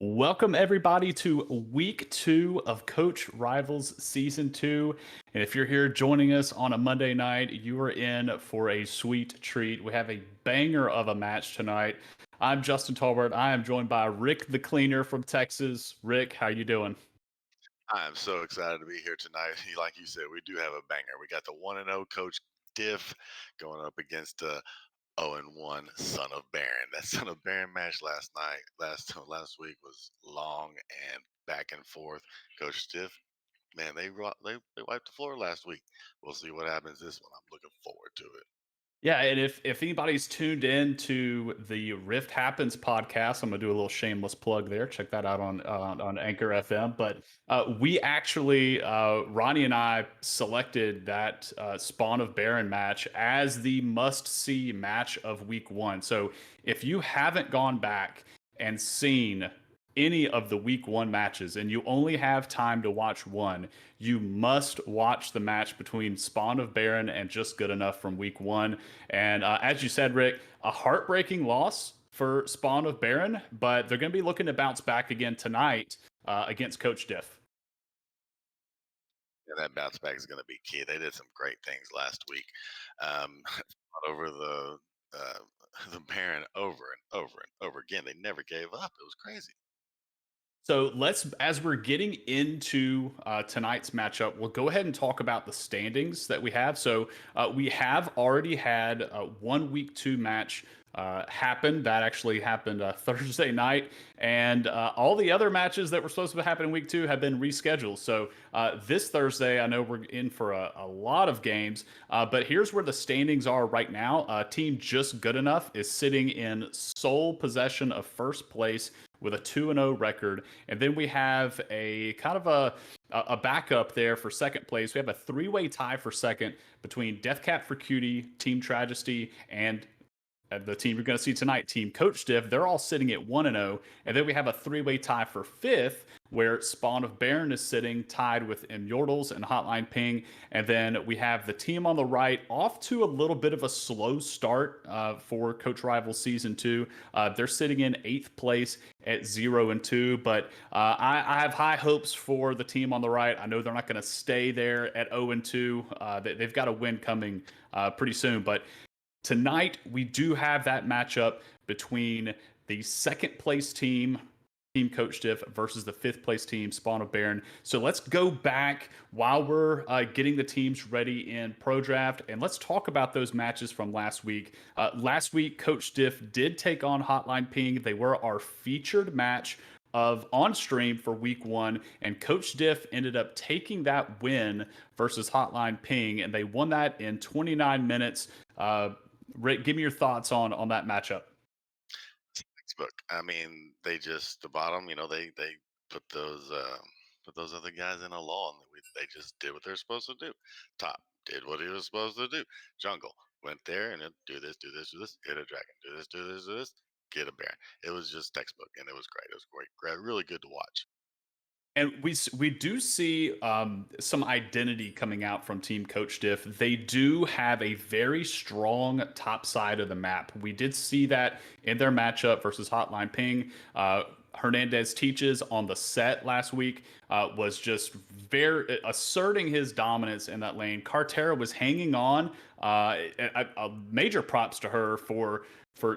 Welcome, everybody, to week two of Coach Rivals Season 2. And if you're here joining us on a Monday night, you are in for a sweet treat. We have a banger of a match tonight. I'm Justin Tolbert. I am joined by Rick the Cleaner from Texas. Rick, how you doing? I am so excited to be here tonight. Like you said, we do have a banger. We got the 1-0 coach Diff going up against the 0-1 son of Baron. That son of Baron match last night, last week was long and back and forth. Coach Diff, man, they wiped the floor last week. We'll see what happens this one. I'm looking forward to it. Yeah, and if anybody's tuned in to the Rift Happens podcast, I'm gonna do a little shameless plug there. Check that out on Anchor FM. But we actually, Ronnie and I selected that Spawn of Baron match as the must see match of week one. So if you haven't gone back and seen any of the week one matches and you only have time to watch one, you must watch the match between Spawn of Baron and Just Good Enough from week one. And as you said, Rick, a heartbreaking loss for Spawn of Baron, but they're going to be looking to bounce back again tonight against Coach Diff. Yeah, that bounce back is going to be key. They did some great things last week. Fought over uh, the Baron over and over and over again. They never gave up. It was crazy. So as we're getting into tonight's matchup, we'll go ahead and talk about the standings that we have. So we have already had one week two match happen. That actually happened Thursday night, and all the other matches that were supposed to happen in week two have been rescheduled. So this Thursday, I know we're in for a lot of games, but here's where the standings are right now. Team Just Good Enough is sitting in sole possession of first place with a 2-0 record. And then we have a kind of a backup there for second place. We have a three-way tie for second between Death Cap for Cutie, Team Tragedy, and the team you're going to see tonight, Team Coach Diff. They're all sitting at 1-0. And then we have a three-way tie for fifth, where Spawn of Baron is sitting tied with Immortals and Hotline Ping. And then we have the team on the right off to a little bit of a slow start for Coach Rival Season 2. They're sitting in eighth place at 0-2. But I have high hopes for the team on the right. I know they're not going to stay there at 0-2. They've got a win coming pretty soon. But tonight, we do have that matchup between the second place team, Team Coach Diff, versus the fifth place team, Spawn of Baron. So let's go back while we're getting the teams ready in Pro Draft, and let's talk about those matches from last week. Last week, Coach Diff did take on Hotline Ping. They were our featured match of on stream for week one, and Coach Diff ended up taking that win versus Hotline Ping, and they won that in 29 minutes. Rick, give me your thoughts on that matchup. Textbook. I mean, they just the bottom. They put those other guys in a law, and they just did what they're supposed to do. Top did what he was supposed to do. Jungle went there and do this, do this, do this. Hit a dragon. Do this, do this, do this. Get a bear. It was just textbook, and it was great. It was great, really good to watch. And we do see some identity coming out from Team Coach Diff. They do have a very strong top side of the map. We did see that in their matchup versus Hotline Ping. Hernandez Teaches on the set last week was just very asserting his dominance in that lane. Cartera was hanging on. A major props to her for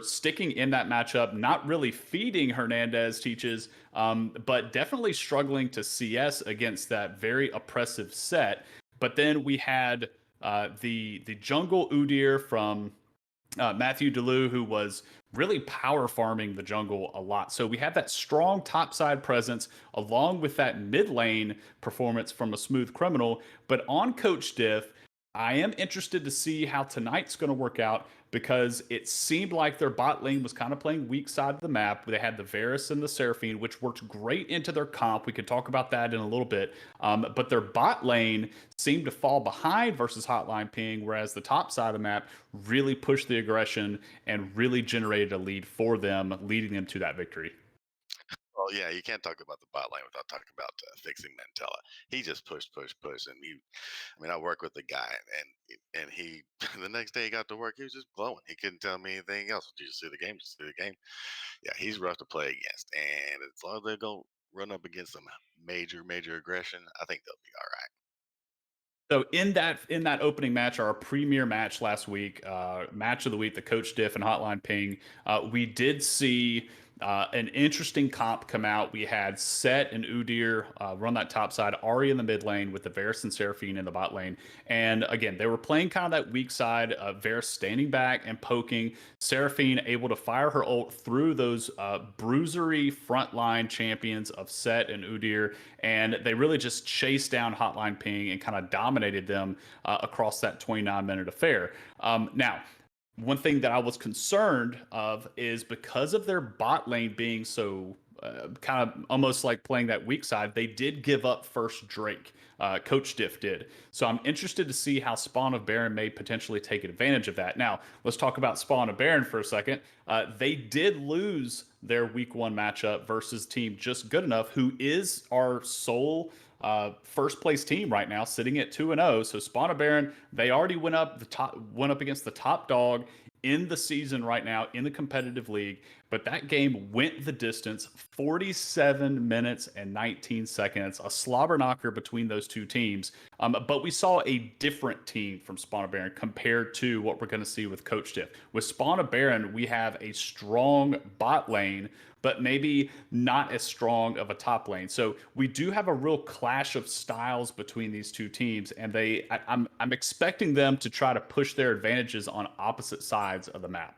sticking in that matchup, not really feeding Hernandez Teaches, but definitely struggling to CS against that very oppressive set. But then we had the jungle Udyr from Matthew DeLu, who was really power farming the jungle a lot. So we have that strong topside presence along with that mid lane performance from a smooth criminal. But on Coach Diff, I am interested to see how tonight's going to work out because it seemed like their bot lane was kind of playing weak side of the map. They had the Varus and the Seraphine, which worked great into their comp. We could talk about that in a little bit. But their bot lane seemed to fall behind versus Hotline Ping, whereas the top side of the map really pushed the aggression and really generated a lead for them, leading them to that victory. Oh yeah, you can't talk about the bot lane without talking about fixing Mantella. He just pushed, and he. I mean, I work with the guy, and he the next day he got to work, he was just glowing. He couldn't tell me anything else. Did you see the game? Did you see the game? Yeah, he's rough to play against, and as long as they go run up against some major aggression, I think they'll be all right. So in that opening match, our premier match last week, match of the week, the Coach Diff and Hotline Ping, we did see an interesting comp come out. We had Set and Udyr run that top side, Ari in the mid lane with the Varus and Seraphine in the bot lane. And again, they were playing kind of that weak side, Varus standing back and poking, Seraphine able to fire her ult through those bruisery frontline champions of Set and Udyr, and they really just chased down Hotline Ping and kind of dominated them across that 29-minute affair. Now, one thing that I was concerned of is because of their bot lane being so kind of almost like playing that weak side, they did give up first Drake. Coach Diff did. So I'm interested to see how Spawn of Baron may potentially take advantage of that. Now, let's talk about Spawn of Baron for a second. They did lose their week one matchup versus team Just Good Enough, who is our sole first place team right now, sitting at 2-0. So Spawn of Baron, they already went up against the top dog in the season right now in the competitive league, but that game went the distance, 47 minutes and 19 seconds, a slobber knocker between those two teams. But we saw a different team from Spawn of Baron compared to what we're going to see with Coach Diff. With Spawn of Baron, we have a strong bot lane, but maybe not as strong of a top lane. So we do have a real clash of styles between these two teams, and I'm expecting them to try to push their advantages on opposite sides of the map.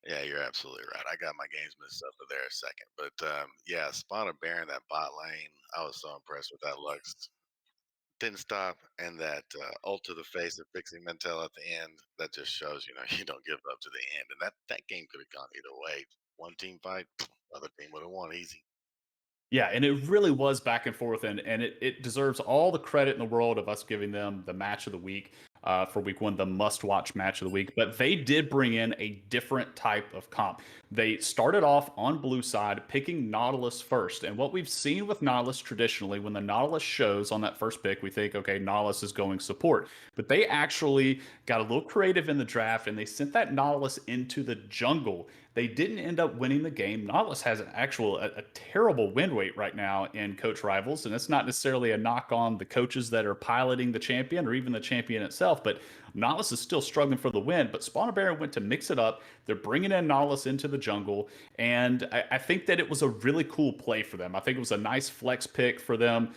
Yeah, you're absolutely right. I got my games mixed up there a second, but yeah, Spawner Baron that bot lane. I was so impressed with that Lux. Didn't stop, and that ult to the face of fixing Mentel at the end. That just shows, you don't give up to the end, and that game could have gone either way. One team fight, other team would have won easy. Yeah, and it really was back and forth, and it deserves all the credit in the world of us giving them the match of the week for week one, the must-watch match of the week. But they did bring in a different type of comp. They started off on blue side, picking Nautilus first. And what we've seen with Nautilus traditionally, when the Nautilus shows on that first pick, we think, okay, Nautilus is going support. But they actually got a little creative in the draft, and they sent that Nautilus into the jungle. They didn't end up winning the game. Nautilus has a terrible win rate right now in coach rivals, and it's not necessarily a knock on the coaches that are piloting the champion or even the champion itself, but Nautilus is still struggling for the win. But Spawner Baron went to mix it up. They're bringing in Nautilus into the jungle, and I think that it was a really cool play for them. I think it was a nice flex pick for them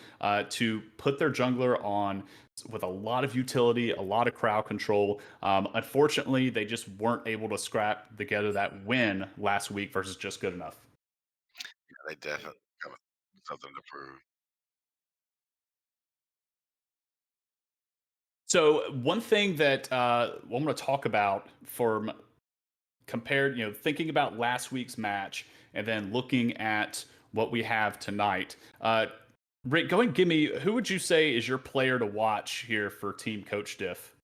to put their jungler on with a lot of utility, a lot of crowd control. Unfortunately, they just weren't able to scrap together that win last week versus Just Good Enough. Yeah, they definitely got something to prove. So one thing that I'm going to talk about for compared, thinking about last week's match and then looking at what we have tonight. Rick, go and give me who would you say is your player to watch here for Team Coach Diff?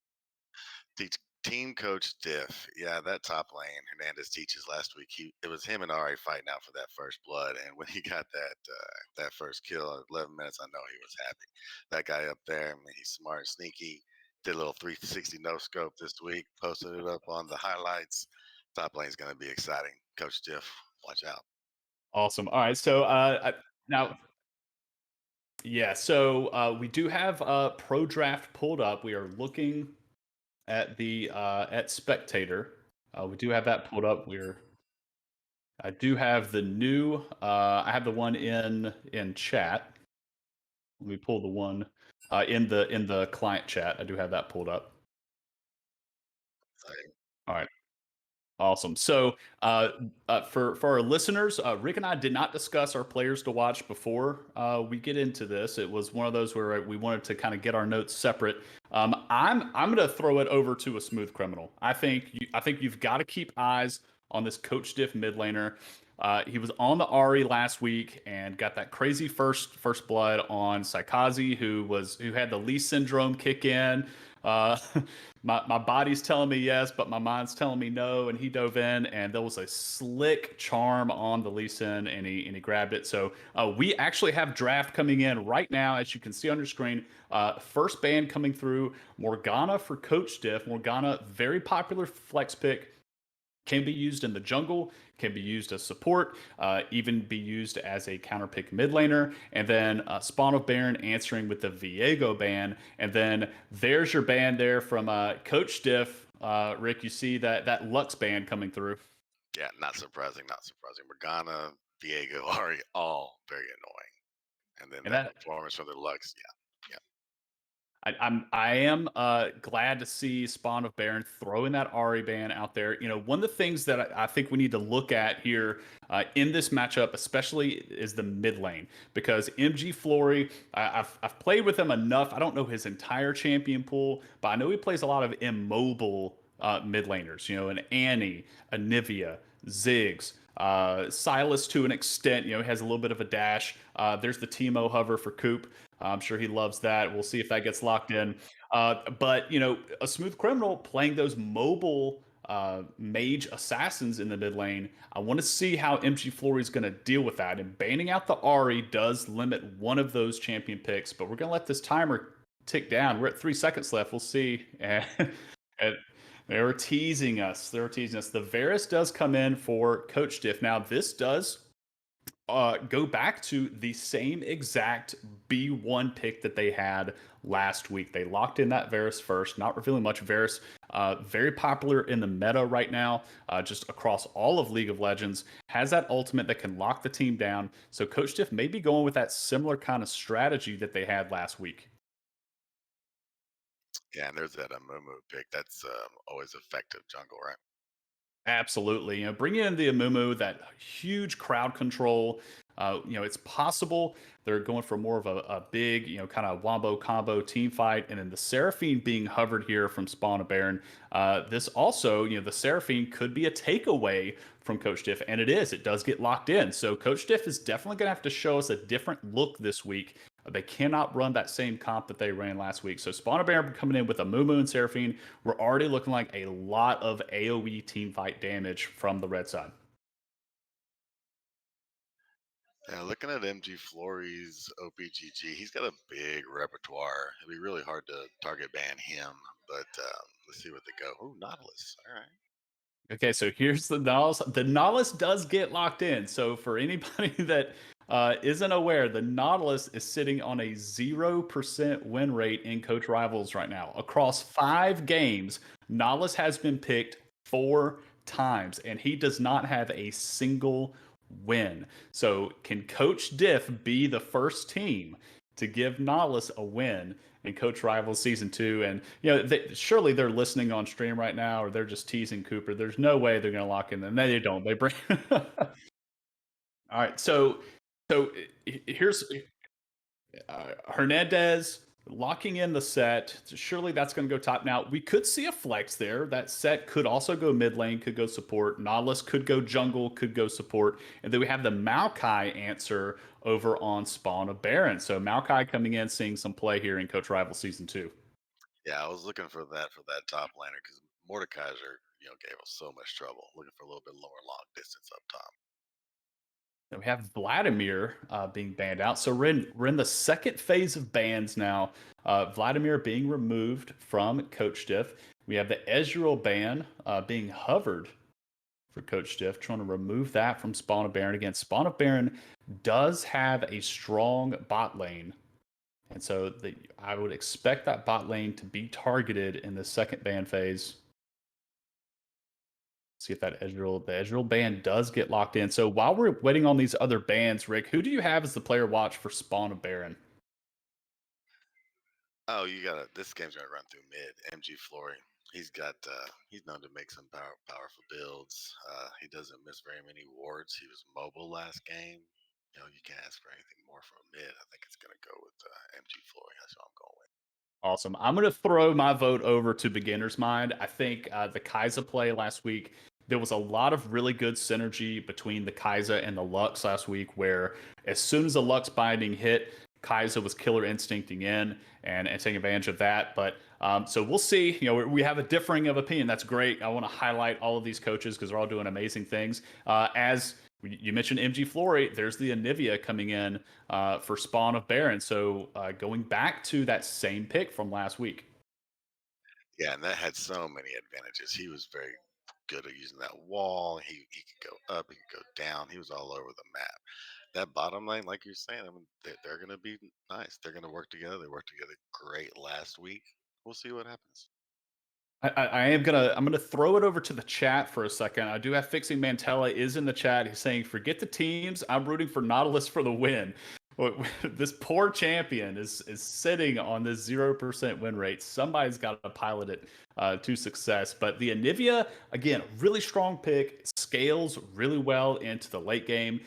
Team coach Diff, yeah, that top lane Hernandez teaches last week. It was him and Ari fighting out for that first blood, and when he got that first kill at 11 minutes, I know he was happy. That guy up there, I mean, he's smart and sneaky. Did a little 360 no scope this week, posted it up on the highlights. Top lane's going to be exciting. Coach Diff, watch out. Awesome. All right, so now yeah, so we do have Pro Draft pulled up. We are looking at the at Spectator. We do have that pulled up. I do have the new. I have the one in chat. Let me pull the one in the client chat. I do have that pulled up. All right. Awesome. So, for our listeners, Rick and I did not discuss our players to watch before we get into this. It was one of those where we wanted to kind of get our notes separate. I'm going to throw it over to a smooth criminal. I think you've got to keep eyes on this Coach Diff mid laner. He was on the Ari last week and got that crazy first blood on Saikazi, who had the Lee syndrome kick in. Uh, my body's telling me yes, but my mind's telling me no. And he dove in, and there was a slick charm on the Lee Sin, and he grabbed it. So we actually have draft coming in right now, as you can see on your screen. First band coming through, Morgana for Coach Diff. Morgana, very popular flex pick. Can be used in the jungle, can be used as support, even be used as a counter pick mid laner. And then Spawn of Baron answering with the Viego ban. And then there's your ban there from Coach Diff. Rick, you see that Lux ban coming through. Yeah, not surprising, not surprising. Morgana, Viego, Ari, all very annoying. And then And that that performance from the Lux, yeah, I am glad to see Spawn of Baron throwing that Ari ban out there. You know, one of the things that I think we need to look at here in this matchup, especially, is the mid lane, because MG Flory, I've played with him enough. I don't know his entire champion pool, but I know he plays a lot of immobile mid laners. You know, an Annie, a Nivea, Ziggs. Silas to an extent, you know, has a little bit of a dash. There's the Timo hover for Coop. I'm sure he loves that. We'll see if that gets locked in. But you know, a smooth criminal playing those mobile mage assassins in the mid lane. I want to see how MG Flory is going to deal with that. And banning out the Ari does limit one of those champion picks. But we're going to let this timer tick down. We're at 3 seconds left. We'll see. And they were teasing us. They were teasing us. The Varus does come in for Coach Diff. Now this does go back to the same exact B1 pick that they had last week. They locked in that Varus first, not revealing much. Varus, very popular in the meta right now, just across all of League of Legends, has that ultimate that can lock the team down. So Coach Diff may be going with that similar kind of strategy that they had last week. yeah. And there's that Amumu pick. That's always effective jungle, right? Absolutely. You know, bringing in the Amumu, that huge crowd control. You know, it's possible they're going for more of a big, you know, kind of wombo combo team fight. And then the Seraphine being hovered here from Spawn of Baron. This also, you know, the Seraphine could be a takeaway from Coach Diff. And it is. It does get locked in. So Coach Diff is definitely going to have to show us a different look this week. They cannot run that same comp that they ran last week. So Spawn of Baron coming in with a Moo and Seraphine. We're already looking like a lot of AoE team fight damage from the red side. Yeah, looking at MG Flory's OPGG, he's got a big repertoire. It'd be really hard to target ban him, but let's see what they go. Oh, Nautilus. All right. Okay, so here's the Nautilus. The Nautilus does get locked in. So for anybody that isn't aware, the Nautilus is sitting on a 0% win rate in Coach Rivals right now. Across 5 games, Nautilus has been picked 4 times, and he does not have a single win. So can Coach Diff be the first team to give Nautilus a win in Coach Rivals Season 2? And, you know, surely they're listening on stream right now, or they're just teasing Cooper. There's no way they're going to lock in. And they don't. They bring. All right. So here's Hernandez locking in the set. Surely that's going to go top. Now, we could see a flex there. That set could also go mid lane, could go support. Nautilus could go jungle, could go support. And then we have the Maokai answer over on Spawn of Baron. So Maokai coming in, seeing some play here in Coach Rival Season 2. Yeah, I was looking for that top laner because Mordekaiser, gave us so much trouble. Looking for a little bit lower long distance up top. And we have Vladimir being banned out. So we're in the second phase of bans now. Vladimir being removed from Coach Diff. We have the Ezreal ban being hovered for Coach Diff, trying to remove that from Spawn of Baron. Again, Spawn of Baron does have a strong bot lane. And so I would expect that bot lane to be targeted in the second ban phase. See if the Ezreal ban does get locked in. So while we're waiting on these other bans, Rick, who do you have as the player watch for Spawn of Baron? Oh, you got to this game's gonna run through mid. MG Flory. He's known to make some powerful builds. He doesn't miss very many wards. He was mobile last game. You can't ask for anything more from mid. I think it's gonna go with MG Flory. That's what I'm going with. Awesome. I'm going to throw my vote over to Beginner's Mind. I think the Kai'Sa play last week, there was a lot of really good synergy between the Kai'Sa and the Lux last week, where as soon as the Lux binding hit, Kai'Sa was killer instincting in and taking advantage of that. But So we'll see. We have a differing of opinion. That's great. I want to highlight all of these coaches because they're all doing amazing things. As you mentioned, MG Flory, there's the Anivia coming in for Spawn of Baron. So going back to that same pick from last week. Yeah, and that had so many advantages. He was very good at using that wall. He could go up, he could go down. He was all over the map. That bottom lane, like you're saying, I mean, they're going to be nice. They're going to work together. They worked together great last week. We'll see what happens. I'm gonna throw it over to the chat for a second. I do have Fixing Mantella is in the chat. He's saying, "Forget the teams. I'm rooting for Nautilus for the win." Well, this poor champion is sitting on this 0% win rate. Somebody's got to pilot it to success. But the Anivia, again, really strong pick, scales really well into the late game,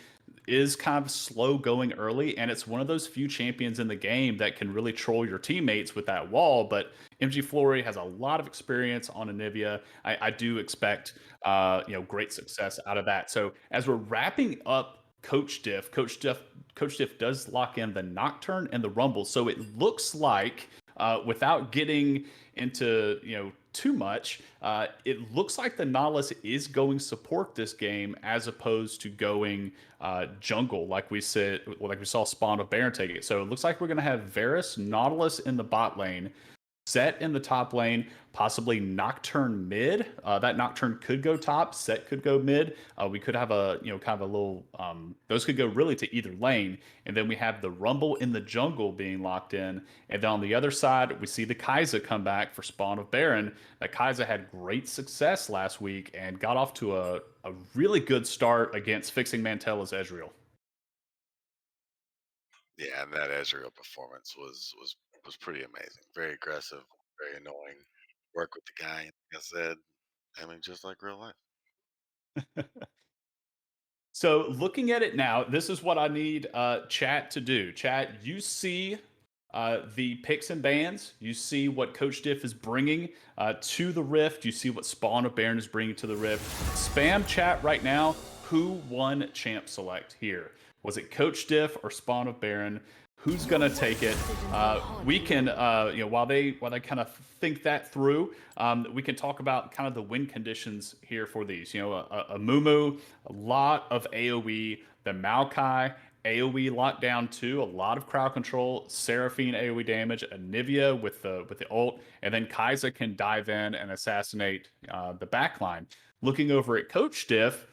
is kind of slow going early, and it's one of those few champions in the game that can really troll your teammates with that wall. But MG Flory has a lot of experience on Anivia. I do expect great success out of that. So as we're wrapping up Coach Diff does lock in the Nocturne and the Rumble. So it looks like, without getting into too much, it looks like the Nautilus is going support this game as opposed to going jungle, like we said, like we saw Spawn of Baron take it. So it looks like we're going to have Varus, Nautilus in the bot lane, Set in the top lane, possibly Nocturne mid. That Nocturne could go top. Set could go mid. We could have a kind of a little. Those could go really to either lane, and then we have the Rumble in the jungle being locked in. And then on the other side, we see the Kai'Sa come back for Spawn of Baron. That Kai'Sa had great success last week and got off to a really good start against Fixing Mantella's Ezreal. Yeah, and that Ezreal performance was pretty amazing. Very aggressive, very annoying. Work with the guy. Like I said, I mean, just like real life. So looking at it now, this is what I need chat to do. Chat, you see the picks and bans. You see what Coach Diff is bringing to the Rift. You see what Spawn of Baron is bringing to the Rift. Spam chat right now. Who won champ select here? Was it Coach Diff or Spawn of Baron? Who's gonna take it? We can, while they kind of think that through, we can talk about kind of the win conditions here for these. A Mumu, a lot of AOE, the Maokai, AOE lockdown too, a lot of crowd control, Seraphine AOE damage, Anivia with the ult, and then Kai'Sa can dive in and assassinate the backline. Looking over at Coach Diff,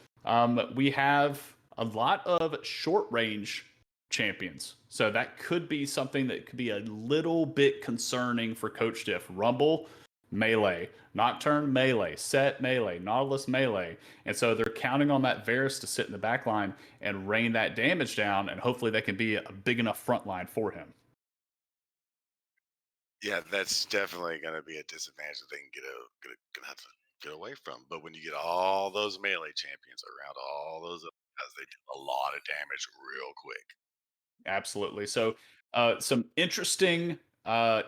we have a lot of short range champions. So that could be something that could be a little bit concerning for Coach Diff. Rumble, melee. Nocturne, melee. Set, melee. Nautilus, melee. And so they're counting on that Varus to sit in the back line and rain that damage down, and hopefully they can be a big enough front line for him. Yeah, that's definitely going to be a disadvantage that they can gonna have to get away from. But when you get all those melee champions around all those other guys, they do a lot of damage real quick. Absolutely. So, some interesting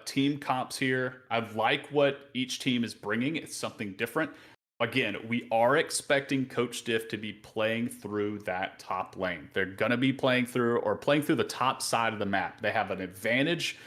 team comps here. I like what each team is bringing. It's something different. Again, we are expecting Coach Diff to be playing through that top lane. They're going to be playing through the top side of the map. They have an advantage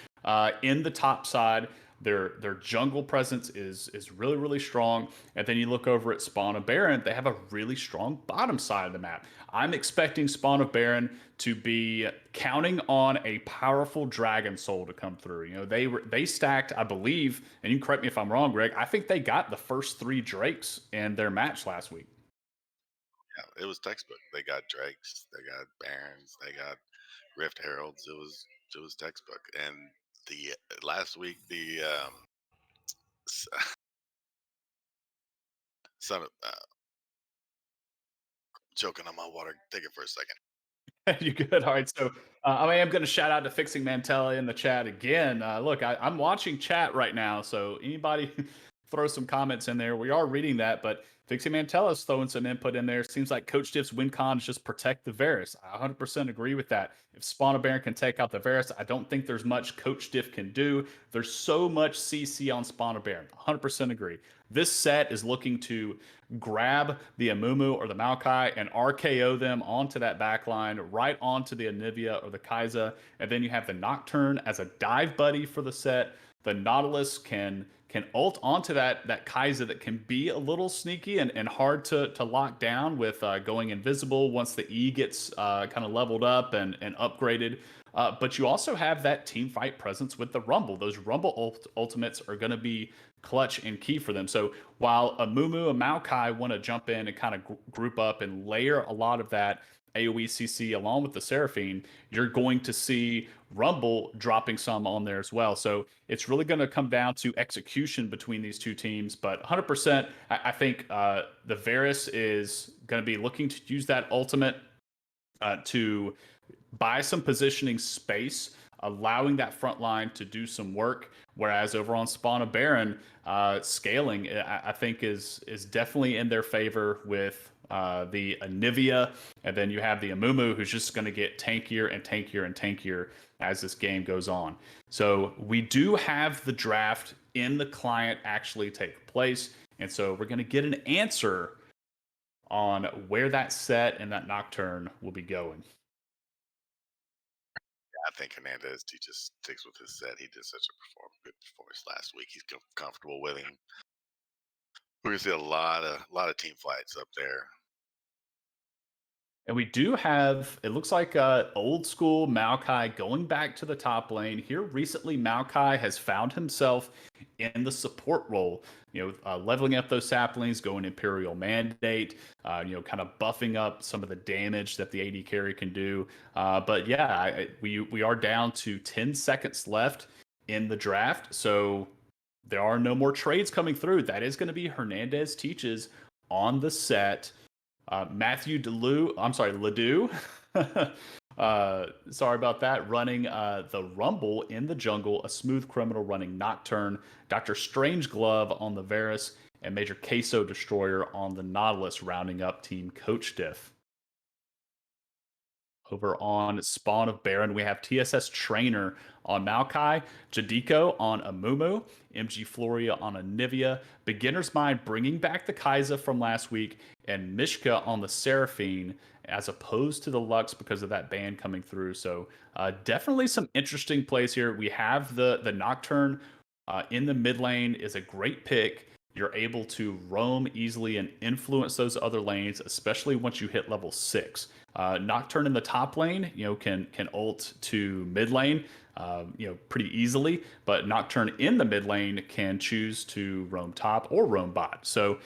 in the top side. Their jungle presence is really really strong, and then you look over at Spawn of Baron. They have a really strong bottom side of the map. I'm expecting Spawn of Baron to be counting on a powerful Dragon Soul to come through. They stacked, I believe, and you can correct me if I'm wrong, Greg. I think they got the first three Drakes in their match last week. Yeah, it was textbook. They got Drakes, they got Barons, they got Rift Heralds. It was textbook. And the last week the s- son of choking on my water. Take it for a second. You good? All right. So I am going to shout out to Fixing Mantella in the chat again. Look, I'm watching chat right now, so anybody throw some comments in there. We are reading that, but Fixing Mantella's throwing some input in there. Seems like Coach Diff's win con is just protect the Varus. I 100% agree with that. If Spawn Baron can take out the Varus, I don't think there's much Coach Diff can do. There's so much CC on Spawn Baron. 100% agree. This set is looking to grab the Amumu or the Maokai and RKO them onto that backline, right onto the Anivia or the Kai'Sa. And then you have the Nocturne as a dive buddy for the set. the Nautilus can ult onto that Kaiser that can be a little sneaky and hard to lock down with going invisible once the E gets kind of leveled up and upgraded. But you also have that team fight presence with the Rumble. Those Rumble ultimates are going to be clutch and key for them. So while a Mumu and Maokai want to jump in and kind of group up and layer a lot of that AoE CC along with the Seraphine, you're going to see Rumble dropping some on there as well. So it's really going to come down to execution between these two teams. But 100%, I think the Varus is going to be looking to use that ultimate to buy some positioning space, allowing that front line to do some work. Whereas over on Spawn of Baron, scaling I think is definitely in their favor with the Anivia, and then you have the Amumu, who's just going to get tankier and tankier and tankier as this game goes on. So we do have the draft in the client actually take place, and so we're going to get an answer on where that set and that nocturne will be going. I think Hernandez, he just sticks with his set. He did such a good performance last week. He's comfortable with him. We're gonna see a lot of team fights up there. And we do have, it looks like old school Maokai going back to the top lane. Here recently, Maokai has found himself in the support role, leveling up those saplings, going Imperial Mandate, kind of buffing up some of the damage that the AD carry can do. But yeah, we are down to 10 seconds left in the draft. So there are no more trades coming through. That is going to be Hernandez teaches on the set. Matthew Deleu, I'm sorry, Ledoux. Sorry about that. Running the Rumble in the jungle, a smooth criminal running Nocturne, Dr. Strangeglove on the Varus, and Major Queso Destroyer on the Nautilus, rounding up Team Coach Diff. Over on Spawn of Baron, we have TSS Trainer on Maokai, Jadiko on Amumu, MG Floria on Anivia, Beginner's Mind bringing back the Kaiser from last week, and Mishka on the Seraphine, as opposed to the Lux because of that ban coming through. So definitely some interesting plays here. We have the Nocturne in the mid lane is a great pick. You're able to roam easily and influence those other lanes, especially once you hit level 6. Nocturne in the top lane, can ult to mid lane, pretty easily. But Nocturne in the mid lane can choose to roam top or roam bot. So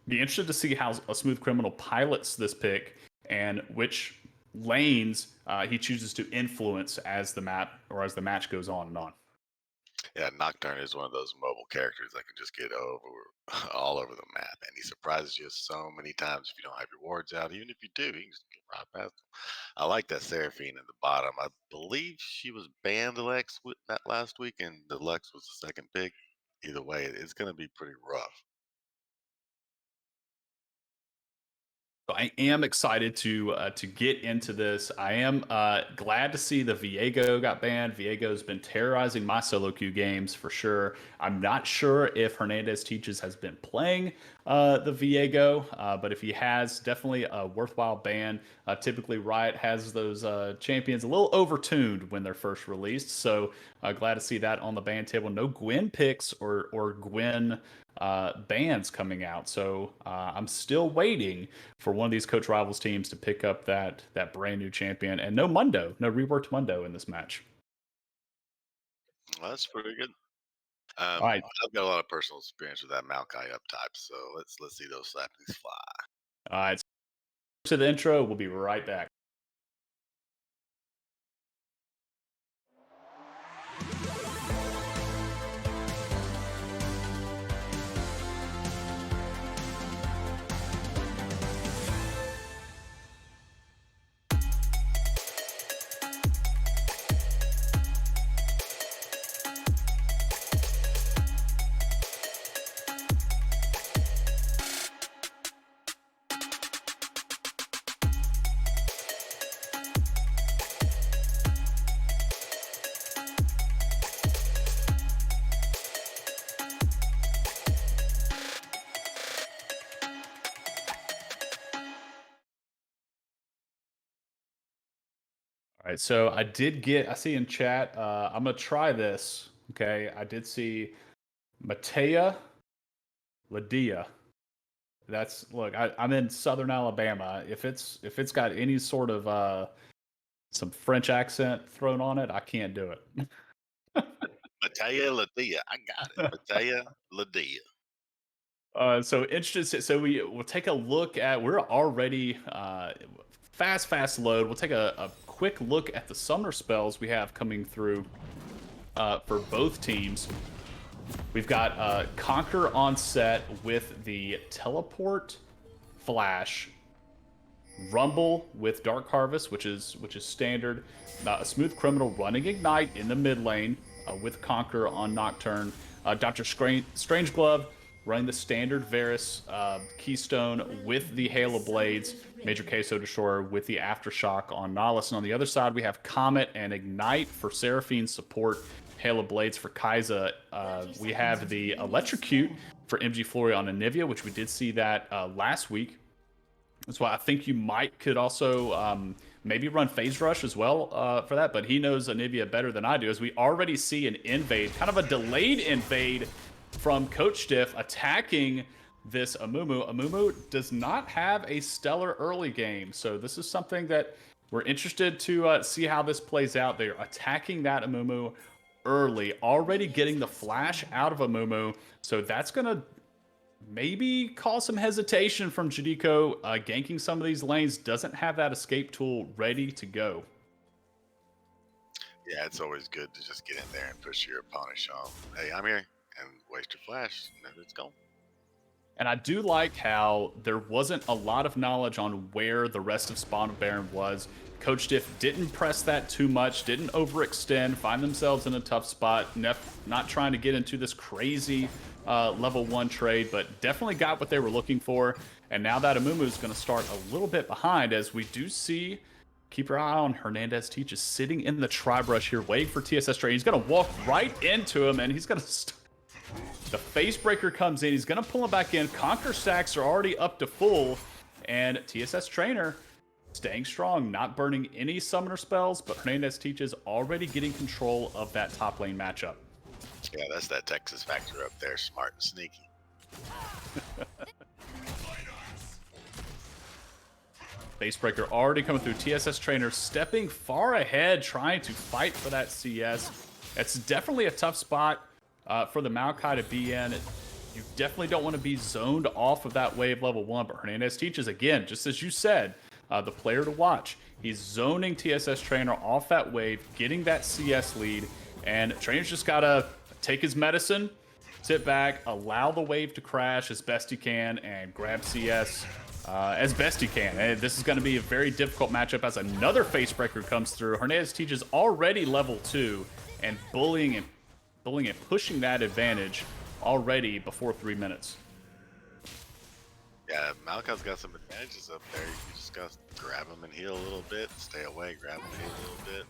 be interested to see how a Smooth Criminal pilots this pick and which lanes he chooses to influence as the map or as the match goes on and on. Yeah, Nocturne is one of those mobile characters that can just get over all over the map, and he surprises you so many times if you don't have your wards out. Even if you do, you can just get right past them. I like that Seraphine in the bottom. I believe she was banned the that last week, and the Lux was the second pick. Either way, it's going to be pretty rough. So I am excited to get into this. I am glad to see the Viego got banned. Viego's been terrorizing my solo queue games for sure. I'm not sure if Hernandez Teaches has been playing the Viego, but if he has, definitely a worthwhile ban. Typically, Riot has those champions a little overtuned when they're first released, so glad to see that on the ban table. No Gwen picks or Gwen bans coming out. So I'm still waiting for one of these coach rivals teams to pick up that brand new champion. And no Mundo, no reworked Mundo in this match. Well, that's pretty good. All right, I've got a lot of personal experience with that Maokai up type, so let's see those saplings fly. all right. To the intro, we'll be right back. All right, so I see in chat. I'm gonna try this Okay, I did see Matea Ladia. That's look. I'm in Southern Alabama. If it's got any sort of some French accent thrown on it, I can't do it. Matea Ladia. I got it. Matea Ladia. So interested. So we'll take a look at. We're already fast load. We'll take a quick look at the summoner spells we have coming through for both teams. We've got Conquer on set with the Teleport, Flash, Rumble with Dark Harvest, which is standard. A Smooth Criminal running Ignite in the mid lane with Conquer on Nocturne. Doctor Strange Glove running the standard Varus Keystone with the Hail of Blades. Major Queso Destroyer with the Aftershock on Nihilus. And on the other side, we have Comet and Ignite for Seraphine support. Hail of Blades for Kai'Sa. We have the Electrocute for MG Flory on Anivia, which we did see that last week. That's why I think you could also maybe run Phase Rush as well for that, but he knows Anivia better than I do, as we already see an invade, kind of a delayed invade from Coach Diff attacking this Amumu. Amumu does not have a stellar early game, so this is something that we're interested to see how this plays out. They're attacking that Amumu early, already getting the flash out of Amumu, so that's going to maybe cause some hesitation from Jadiko. Ganking some of these lanes, doesn't have that escape tool ready to go. Yeah, it's always good to just get in there and push your opponent, show 'em, hey, I'm here, and waste your flash, and then it's gone. And I do like how there wasn't a lot of knowledge on where the rest of Spawn of Baron was. Coach Diff didn't press that too much, didn't overextend, find themselves in a tough spot, not trying to get into this crazy level 1 trade, but definitely got what they were looking for. And now that Amumu is going to start a little bit behind, as we do see, keep your eye on Hernandez Teach is sitting in the tri-brush here, waiting for TSS trade. He's going to walk right into him, and he's going to... The Face Breaker comes in. He's going to pull him back in. Conquer stacks are already up to full. And TSS Trainer staying strong, not burning any summoner spells, but Hernandez Teaches already getting control of that top lane matchup. Yeah, that's that Texas factor up there, smart and sneaky. Facebreaker already coming through. TSS Trainer stepping far ahead, trying to fight for that CS. It's definitely a tough spot for the Maokai to be in. You definitely don't want to be zoned off of that wave level 1, but Hernandez Teaches, again, just as you said, the player to watch. He's zoning TSS Trainer off that wave, getting that CS lead, and Trainer's just got to take his medicine, sit back, allow the wave to crash as best he can, and grab CS as best he can. And this is going to be a very difficult matchup as another Facebreaker comes through. Hernandez Teaches already level 2 and bullying and pushing that advantage already before 3 minutes. Yeah, Malcolm's got some advantages up there. You just got to grab him and heal a little bit, stay away, grab him and heal a little bit.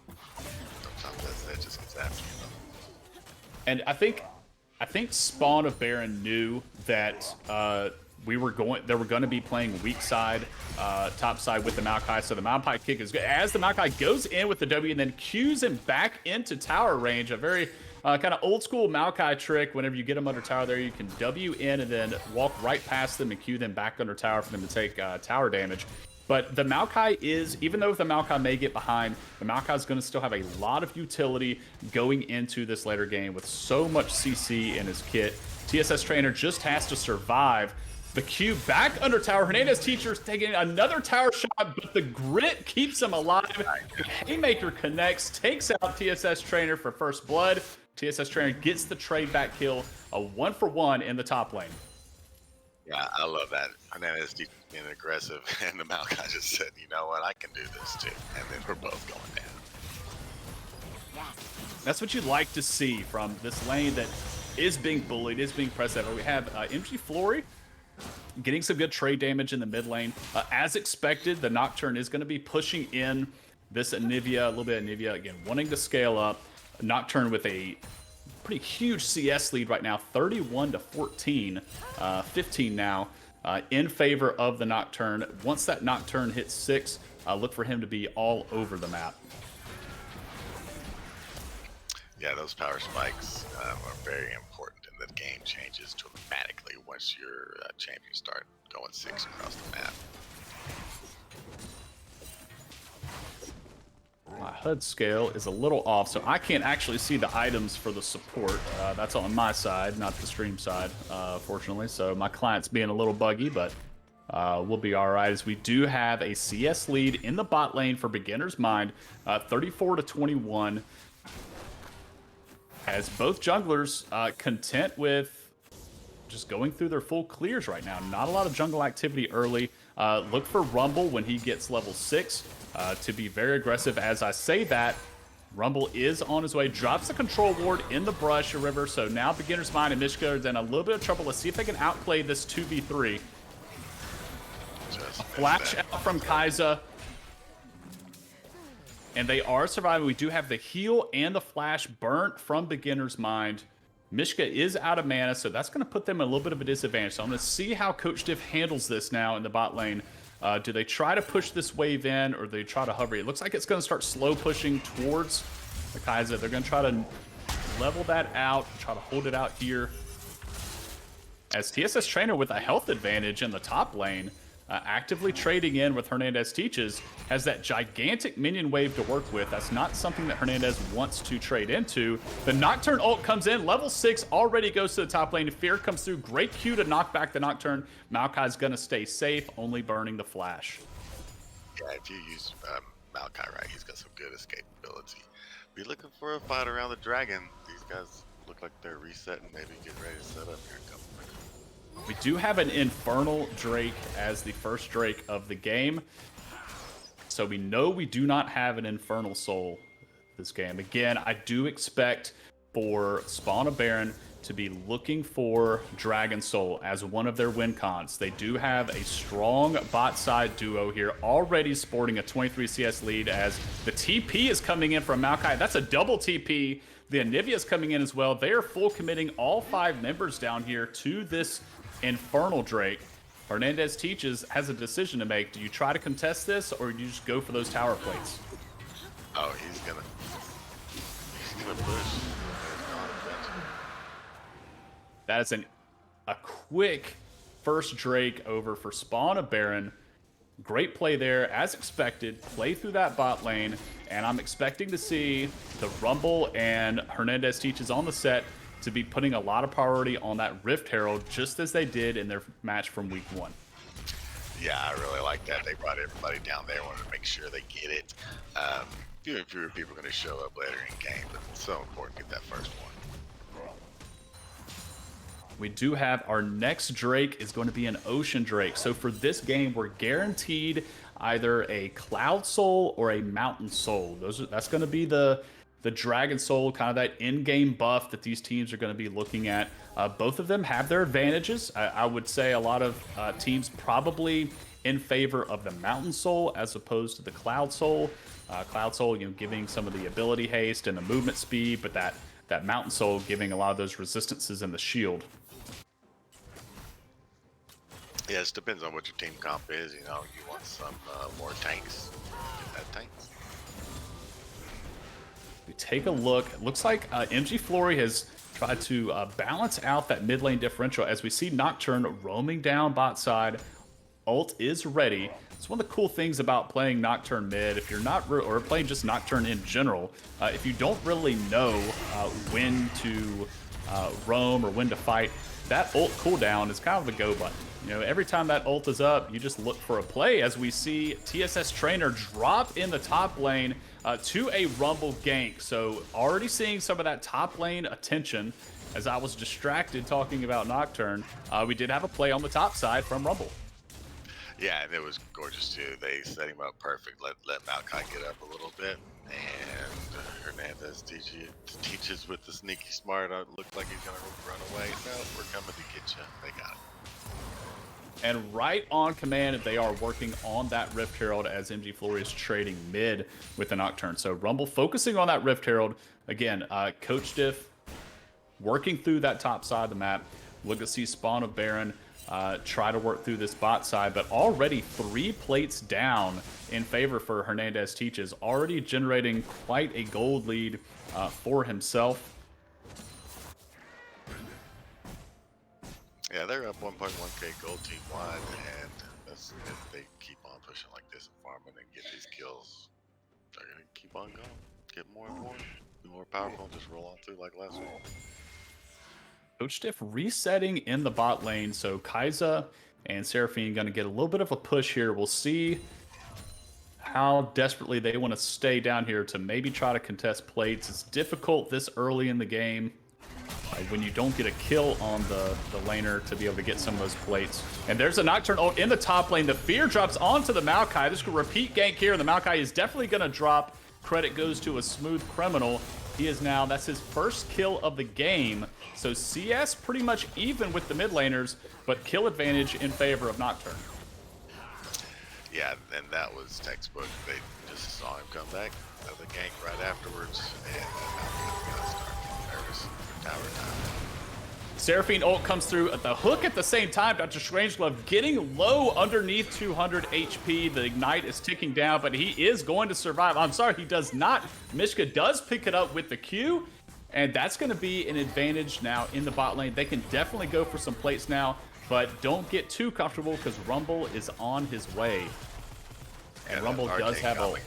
Sometimes that just gets after you, though. And I think Spawn of Baron knew that they were going to be playing weak side, top side with the Maokai. So the Maokai kick is good. As the Maokai goes in with the W and then cues him back into tower range, a very kind of old school Maokai trick. Whenever you get them under tower there, you can W in and then walk right past them and cue them back under tower for them to take tower damage. But the Maokai is, even though the Maokai may get behind, the Maokai is going to still have a lot of utility going into this later game with so much CC in his kit. TSS Trainer just has to survive. The Q back under tower. Hernandez Teacher's taking another tower shot, but the grit keeps him alive. The Haymaker connects, takes out TSS Trainer for first blood. TSS Trainer gets the trade back kill, a 1-for-1 in the top lane. Yeah, I love that. Hernandez being aggressive, and the Maokai just said, you know what, I can do this too. And then we're both going down. That's what you'd like to see from this lane that is being bullied, is being pressed over. We have MG Flory getting some good trade damage in the mid lane. As expected, the Nocturne is going to be pushing in this Anivia, a little bit of Anivia, again, wanting to scale up. Nocturne with a pretty huge CS lead right now, 31-14, 15 now, in favor of the Nocturne. Once that Nocturne hits 6, look for him to be all over the map. Yeah, those power spikes are very important, and the game changes dramatically once your champions start going six across the map. My HUD scale is a little off, so I can't actually see the items for the support. That's on my side, not the stream side, fortunately. So my client's being a little buggy, but we'll be all right, as we do have a CS lead in the bot lane for Beginner's Mind, 34 to 21. As both junglers content with just going through their full clears right now. Not a lot of jungle activity early. Look for Rumble when he gets level 6 to be very aggressive. As I say that, Rumble is on his way, drops the control ward in the brush river. So now Beginner's Mind and Mishka are in a little bit of trouble. Let's see if they can outplay this 2v3. A flash out from Kai'Sa. And they are surviving. We do have the heal and the flash burnt from Beginner's Mind. Mishka is out of mana, so that's going to put them in a little bit of a disadvantage. So I'm going to see how Coach Diff handles this now in the bot lane. Do they try to push this wave in, or do they try to hover? It looks like it's going to start slow pushing towards the Kai'Sa. They're going to try to level that out, try to hold it out here. As TSS Trainer with a health advantage in the top lane, actively trading in with Hernandez Teaches, has that gigantic minion wave to work with. That's not something that Hernandez wants to trade into. The Nocturne ult comes in, level 6 already goes to the top lane. Fear comes through, great Q to knock back the Nocturne. Maokai's gonna stay safe, only burning the flash. Yeah, if you use Maokai right, he's got some good escapability. Be looking for a fight around the dragon. These guys look like they're resetting, maybe get ready to set up here in a couple minutes. We do have an Infernal Drake as the first Drake of the game. So we know we do not have an Infernal Soul this game. Again, I do expect for Spawn of Baron to be looking for Dragon Soul as one of their win cons. They do have a strong bot side duo here, already sporting a 23 CS lead, as the TP is coming in from Maokai. That's a double TP. The Anivia is coming in as well. They are full committing all 5 members down here to this Infernal Drake. Hernandez Teaches has a decision to make. Do you try to contest this, or do you just go for those tower plates? Oh, he's gonna push. That is a quick first Drake over for Spawn of Baron. Great play there, as expected. Play through that bot lane, and I'm expecting to see the Rumble and Hernandez Teaches on the set to be putting a lot of priority on that Rift Herald, just as they did in their match from week 1. Yeah, I really like that. They brought everybody down there, wanted to make sure they get it. Fewer and fewer people are going to show up later in game, but it's so important to get that first one. We do have our next Drake is going to be an Ocean Drake. So for this game, we're guaranteed either a Cloud Soul or a Mountain Soul. That's going to be the Dragon Soul, kind of that in-game buff that these teams are going to be looking at. Both of them have their advantages. I would say a lot of teams probably in favor of the Mountain Soul as opposed to the Cloud Soul. Cloud Soul, giving some of the ability haste and the movement speed, but that Mountain Soul giving a lot of those resistances in the shield. Yeah, it depends on what your team comp is. You want some more tanks. Get that tanks. We take a look. It looks like MG Flory has tried to balance out that mid lane differential, as we see Nocturne roaming down bot side. Ult is ready. It's one of the cool things about playing Nocturne mid. If you're not, or playing just Nocturne in general, if you don't really know when to roam or when to fight, that ult cooldown is kind of the go button. Every time that ult is up, you just look for a play, as we see TSS Trainer drop in the top lane to a Rumble gank. So already seeing some of that top lane attention, as I was distracted talking about Nocturne. We did have a play on the top side from Rumble. Yeah, and it was gorgeous too. They set him up perfect. Let Maokai get up a little bit, and Hernandez teaches with the sneaky smart. Looked like he's gonna run away. No, we're coming to get you. They got it. And right on command, they are working on that Rift Herald, as MG Flory is trading mid with the Nocturne. So Rumble focusing on that Rift Herald. Again, Coach Diff working through that top side of the map. Look to see Spawn of Baron try to work through this bot side, but already 3 plates down in favor for Hernandez Teaches, already generating quite a gold lead for himself. Yeah, they're up 1.1k gold team wide, and if they keep on pushing like this and farming and get these kills, they're gonna keep on going, get more and more, be more powerful, and just roll on through like last week. Coach Diff resetting in the bot lane, so Kai'Sa and Seraphine going to get a little bit of a push here. We'll see how desperately they want to stay down here to maybe try to contest plates. It's difficult this early in the game, like when you don't get a kill on the laner, to be able to get some of those plates. And there's a Nocturne ult in the top lane. The Fear drops onto the Maokai. This could repeat gank here. The Maokai is definitely going to drop. Credit goes to a Smooth Criminal. He is now, that's his first kill of the game. So CS pretty much even with the mid laners, but kill advantage in favor of Nocturne. Yeah, and that was textbook. They just saw him come back, another gank right afterwards, and now gonna start getting nervous for tower time. Seraphine ult comes through at the hook at the same time. Dr. Strangelove getting low underneath 200 HP. The ignite is ticking down, but he is going to survive. I'm sorry, he does not. Mishka does pick it up with the Q, and that's going to be an advantage now in the bot lane. They can definitely go for some plates now, but don't get too comfortable because Rumble is on his way. And Rumble does have ult.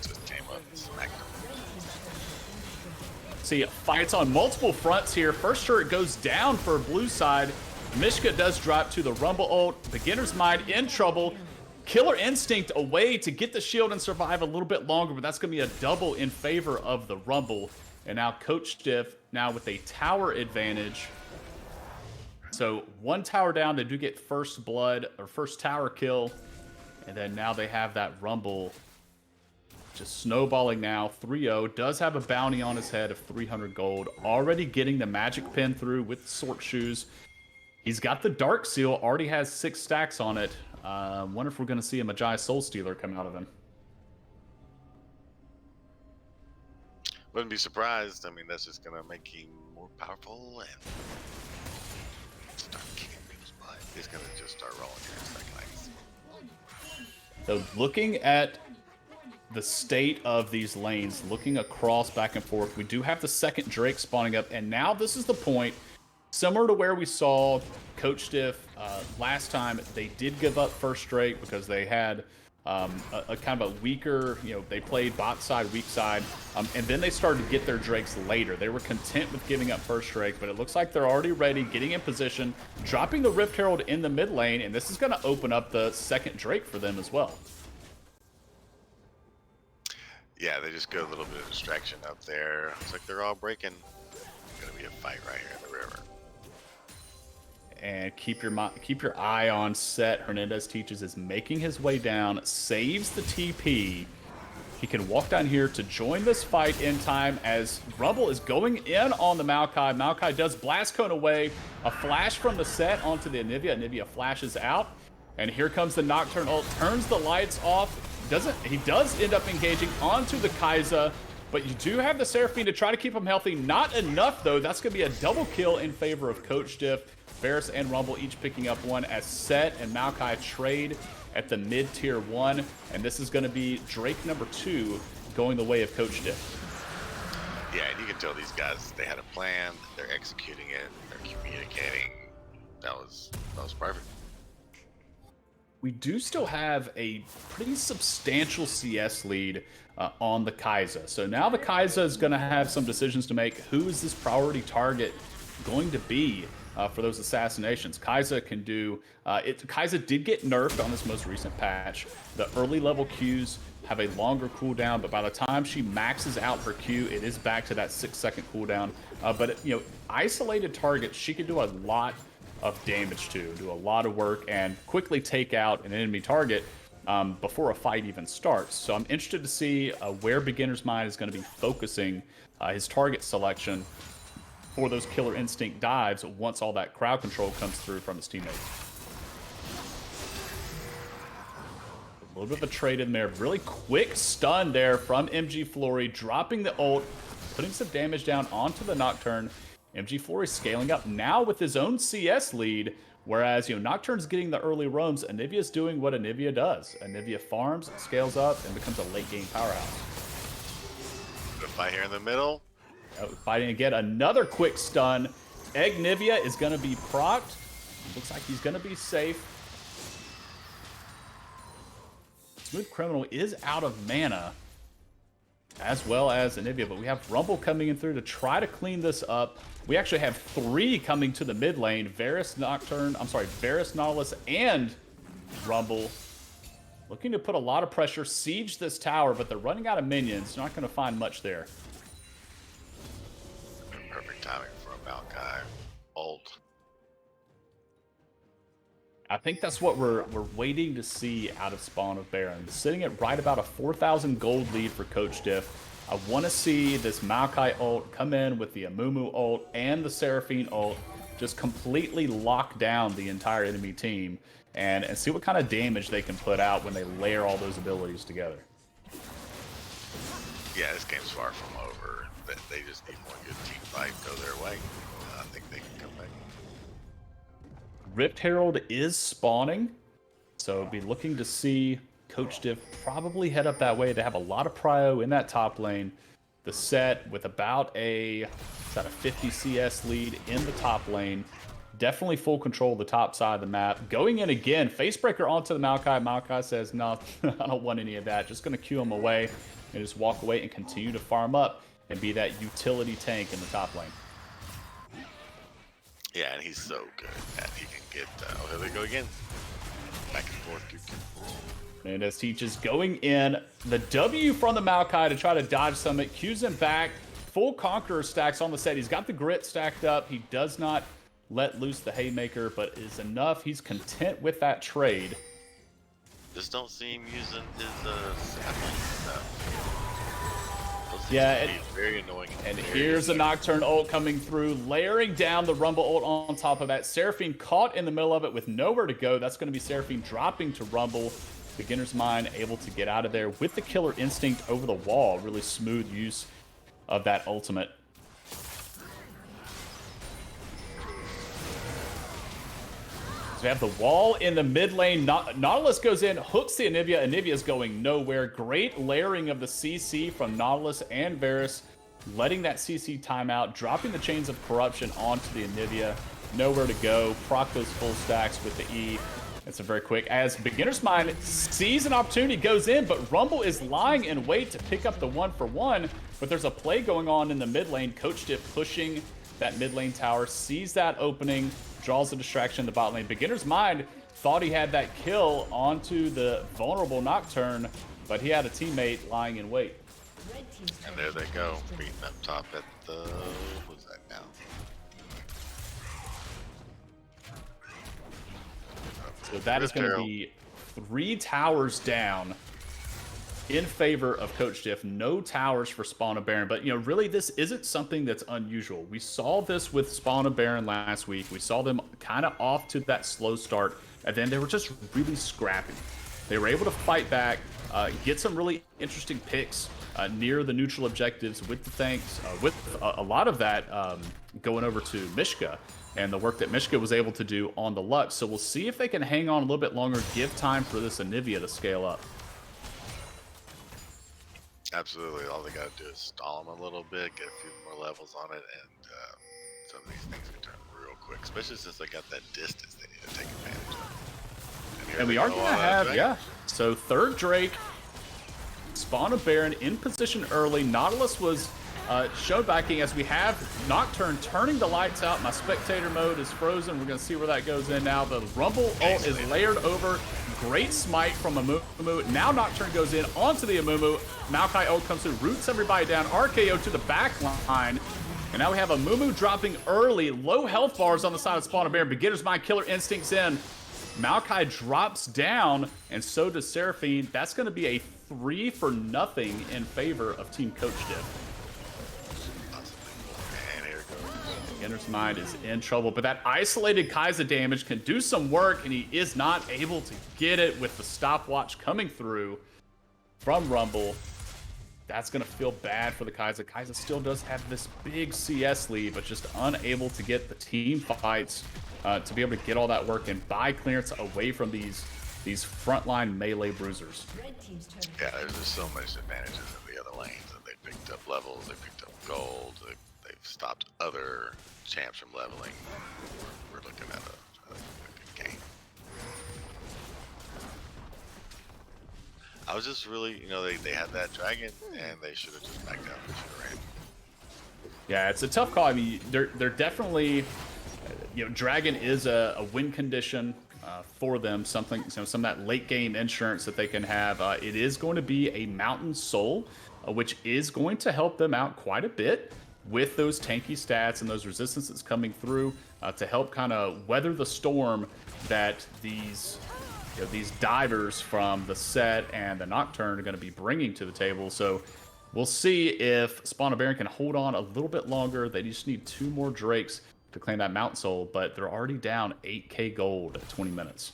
See, fights on multiple fronts here. First turret goes down for blue side. Mishka does drop to the Rumble ult. Beginner's Mind in trouble. Killer Instinct away to get the shield and survive a little bit longer, but that's going to be a double in favor of the Rumble. And now Coach Diff now with a tower advantage. So 1 tower down, they do get first blood or first tower kill. And then now they have that Rumble just snowballing now. 3-0, does have a bounty on his head of 300 gold. Already getting the magic pin through with the Sword Shoes. He's got the Dark Seal, already has 6 stacks on it. Wonder if we're going to see a Magi Soul Stealer come out of him. Wouldn't be surprised. I mean, that's just going to make him more powerful and start kicking people's butt. He's going to just start rolling here in second. So looking at the state of these lanes, looking across back and forth, we do have the second Drake spawning up, and now this is the point, similar to where we saw Coach Diff last time. They did give up first Drake because they had a kind of a weaker, they played bot side, weak side, and then they started to get their Drakes later. They were content with giving up first Drake, but it looks like they're already ready, getting in position, dropping the Rift Herald in the mid lane, and this is going to open up the second Drake for them as well. Yeah, they just got a little bit of distraction up there. Looks like they're all breaking. It's gonna be a fight right here in the river. And keep your eye on set. Hernandez Teaches is making his way down, saves the TP. He can walk down here to join this fight in time as Rumble is going in on the Maokai. Maokai does Blast Cone away. A flash from the set onto the Anivia. Anivia flashes out. And here comes the Nocturne ult, turns the lights off. He does end up engaging onto the Kai'Sa, but you do have the Seraphine to try to keep him healthy. Not enough, though. That's going to be a double kill in favor of Coach Diff. Varus and Rumble each picking up 1 as Set and Maokai trade at the mid-tier 1. And this is going to be Drake number 2 going the way of Coach Diff. Yeah, and you can tell these guys, they had a plan. They're executing it. They're communicating. That was perfect. We do still have a pretty substantial CS lead on the Kai'Sa. So now the Kai'Sa is going to have some decisions to make. Who is this priority target going to be for those assassinations? Kai'Sa can do Kai'Sa did get nerfed on this most recent patch. The early level Qs have a longer cooldown, but by the time she maxes out her Q, it is back to that 6-second cooldown. But isolated targets, she can do a lot of damage to, do a lot of work, and quickly take out an enemy target before a fight even starts. So I'm interested to see where Beginner's Mind is going to be focusing his target selection for those Killer Instinct dives once all that crowd control comes through from his teammates. A little bit of a trade in there. Really quick stun there from MG Flory, dropping the ult, putting some damage down onto the Nocturne. MG Flory scaling up now with his own CS lead. Whereas, Nocturne's getting the early roams, Anivia's doing what Anivia does. Anivia farms, scales up, and becomes a late game powerhouse. The fight here in the middle. Fighting again, another quick stun. Nivea is going to be procced. Looks like he's going to be safe. Smooth Criminal is out of mana, as well as Anivia, but we have Rumble coming in through to try to clean this up. We actually have 3 coming to the mid lane. Varus, Nautilus, and Rumble. Looking to put a lot of pressure, siege this tower, but they're running out of minions. Not going to find much there. Perfect timing for a Maokai ult. I think that's what we're waiting to see out of Spawn of Baron. Sitting at right about a 4,000 gold lead for Coach Diff. I want to see this Maokai ult come in with the Amumu ult and the Seraphine ult, just completely lock down the entire enemy team and see what kind of damage they can put out when they layer all those abilities together. Yeah, this game's far from over. They just need one good team fight go their way. I think they can come back. Rift Herald is spawning, so be looking to see Coach Diff probably head up that way. They have a lot of prio in that top lane. The set with about a 50 CS lead in the top lane. Definitely full control of the top side of the map. Going in again, Facebreaker onto the Maokai. Maokai says, no, I don't want any of that. Just going to queue him away and just walk away and continue to farm up and be that utility tank in the top lane. Yeah, and he's so good that he can get. Oh, here they go again. Back and forth. And as Teach going in, the W from the Maokai to try to dodge Summit, cues him back. Full Conqueror stacks on the set. He's got the grit stacked up. He does not let loose the Haymaker, but is enough. He's content with that trade. Just don't see him using his sapling stuff. Yeah, very annoying. And here's a Nocturne ult coming through, layering down the Rumble ult on top of that. Seraphine caught in the middle of it with nowhere to go. That's going to be Seraphine dropping to Rumble. Beginner's Mind able to get out of there with the Killer Instinct over the wall. Really smooth use of that ultimate. So we have the wall in the mid lane. Nautilus goes in, hooks the Anivia. Anivia's going nowhere. Great layering of the CC from Nautilus and Varus, letting that CC timeout, dropping the Chains of Corruption onto the Anivia. Nowhere to go. Proc those full stacks with the E. It's a very quick. As Beginner's Mind sees an opportunity, goes in, but Rumble is lying in wait to pick up the 1-for-1. But there's a play going on in the mid lane. Coach Diff pushing that mid lane tower, sees that opening, draws the distraction in the bot lane. Beginner's Mind thought he had that kill onto the vulnerable Nocturne, but he had a teammate lying in wait. And there they go, beating up top at the... What's that now? So that is going to be 3 towers down in favor of Coach Diff. No towers for Spawn of Baron. But, really this isn't something that's unusual. We saw this with Spawn of Baron last week. We saw them kind of off to that slow start, and then they were just really scrappy. They were able to fight back, get some really interesting picks near the neutral objectives with the tanks, with a lot of that going over to Mishka and the work that Mishka was able to do on the Lux. So we'll see if they can hang on a little bit longer, give time for this Anivia to scale up. Absolutely. All they got to do is stall them a little bit, get a few more levels on it, and some of these things can turn real quick, especially since they got that distance they need to take advantage of. And we are going to have, yeah. So third Drake, Spawn of Baron in position early. Nautilus was shown backing as we have Nocturne turning the lights out. My spectator mode is frozen. We're going to see where that goes in now. The Rumble ult is layered over. Great smite from Amumu. Now Nocturne goes in onto the Amumu. Maokai ult comes through, roots everybody down. RKO to the back line. And now we have Amumu dropping early. Low health bars on the side of Spawn of Baron. Beginner's Mind, Killer Instincts in. Maokai drops down, and so does Seraphine. That's going to be a 3-for-0 in favor of Team Coach Diff. Beginner's Mind is in trouble, but that isolated Kai'Sa damage can do some work, and he is not able to get it with the stopwatch coming through from Rumble. that's going to feel bad for the Kaiser. Kaiser still does have this big CS lead, but just unable to get the team fights to be able to get all that work and buy clearance away from these frontline melee bruisers. Yeah, there's just so much advantages in the other lanes. That they picked up levels, they picked up gold, they've stopped other champs from leveling. We're looking at a good game. I was just really, they had that dragon, and they should have just backed up. They should have ran. Yeah, it's a tough call. I mean, they're definitely, dragon is a win condition for them. Something, some of that late game insurance that they can have. It is going to be a mountain soul, which is going to help them out quite a bit with those tanky stats and those resistances coming through to help kind of weather the storm that these divers from the set and the Nocturne are going to be bringing to the table. So we'll see if Spawn of Baron can hold on a little bit longer. They just need 2 more Drakes to claim that Mountain Soul, but they're already down 8k gold at 20 minutes.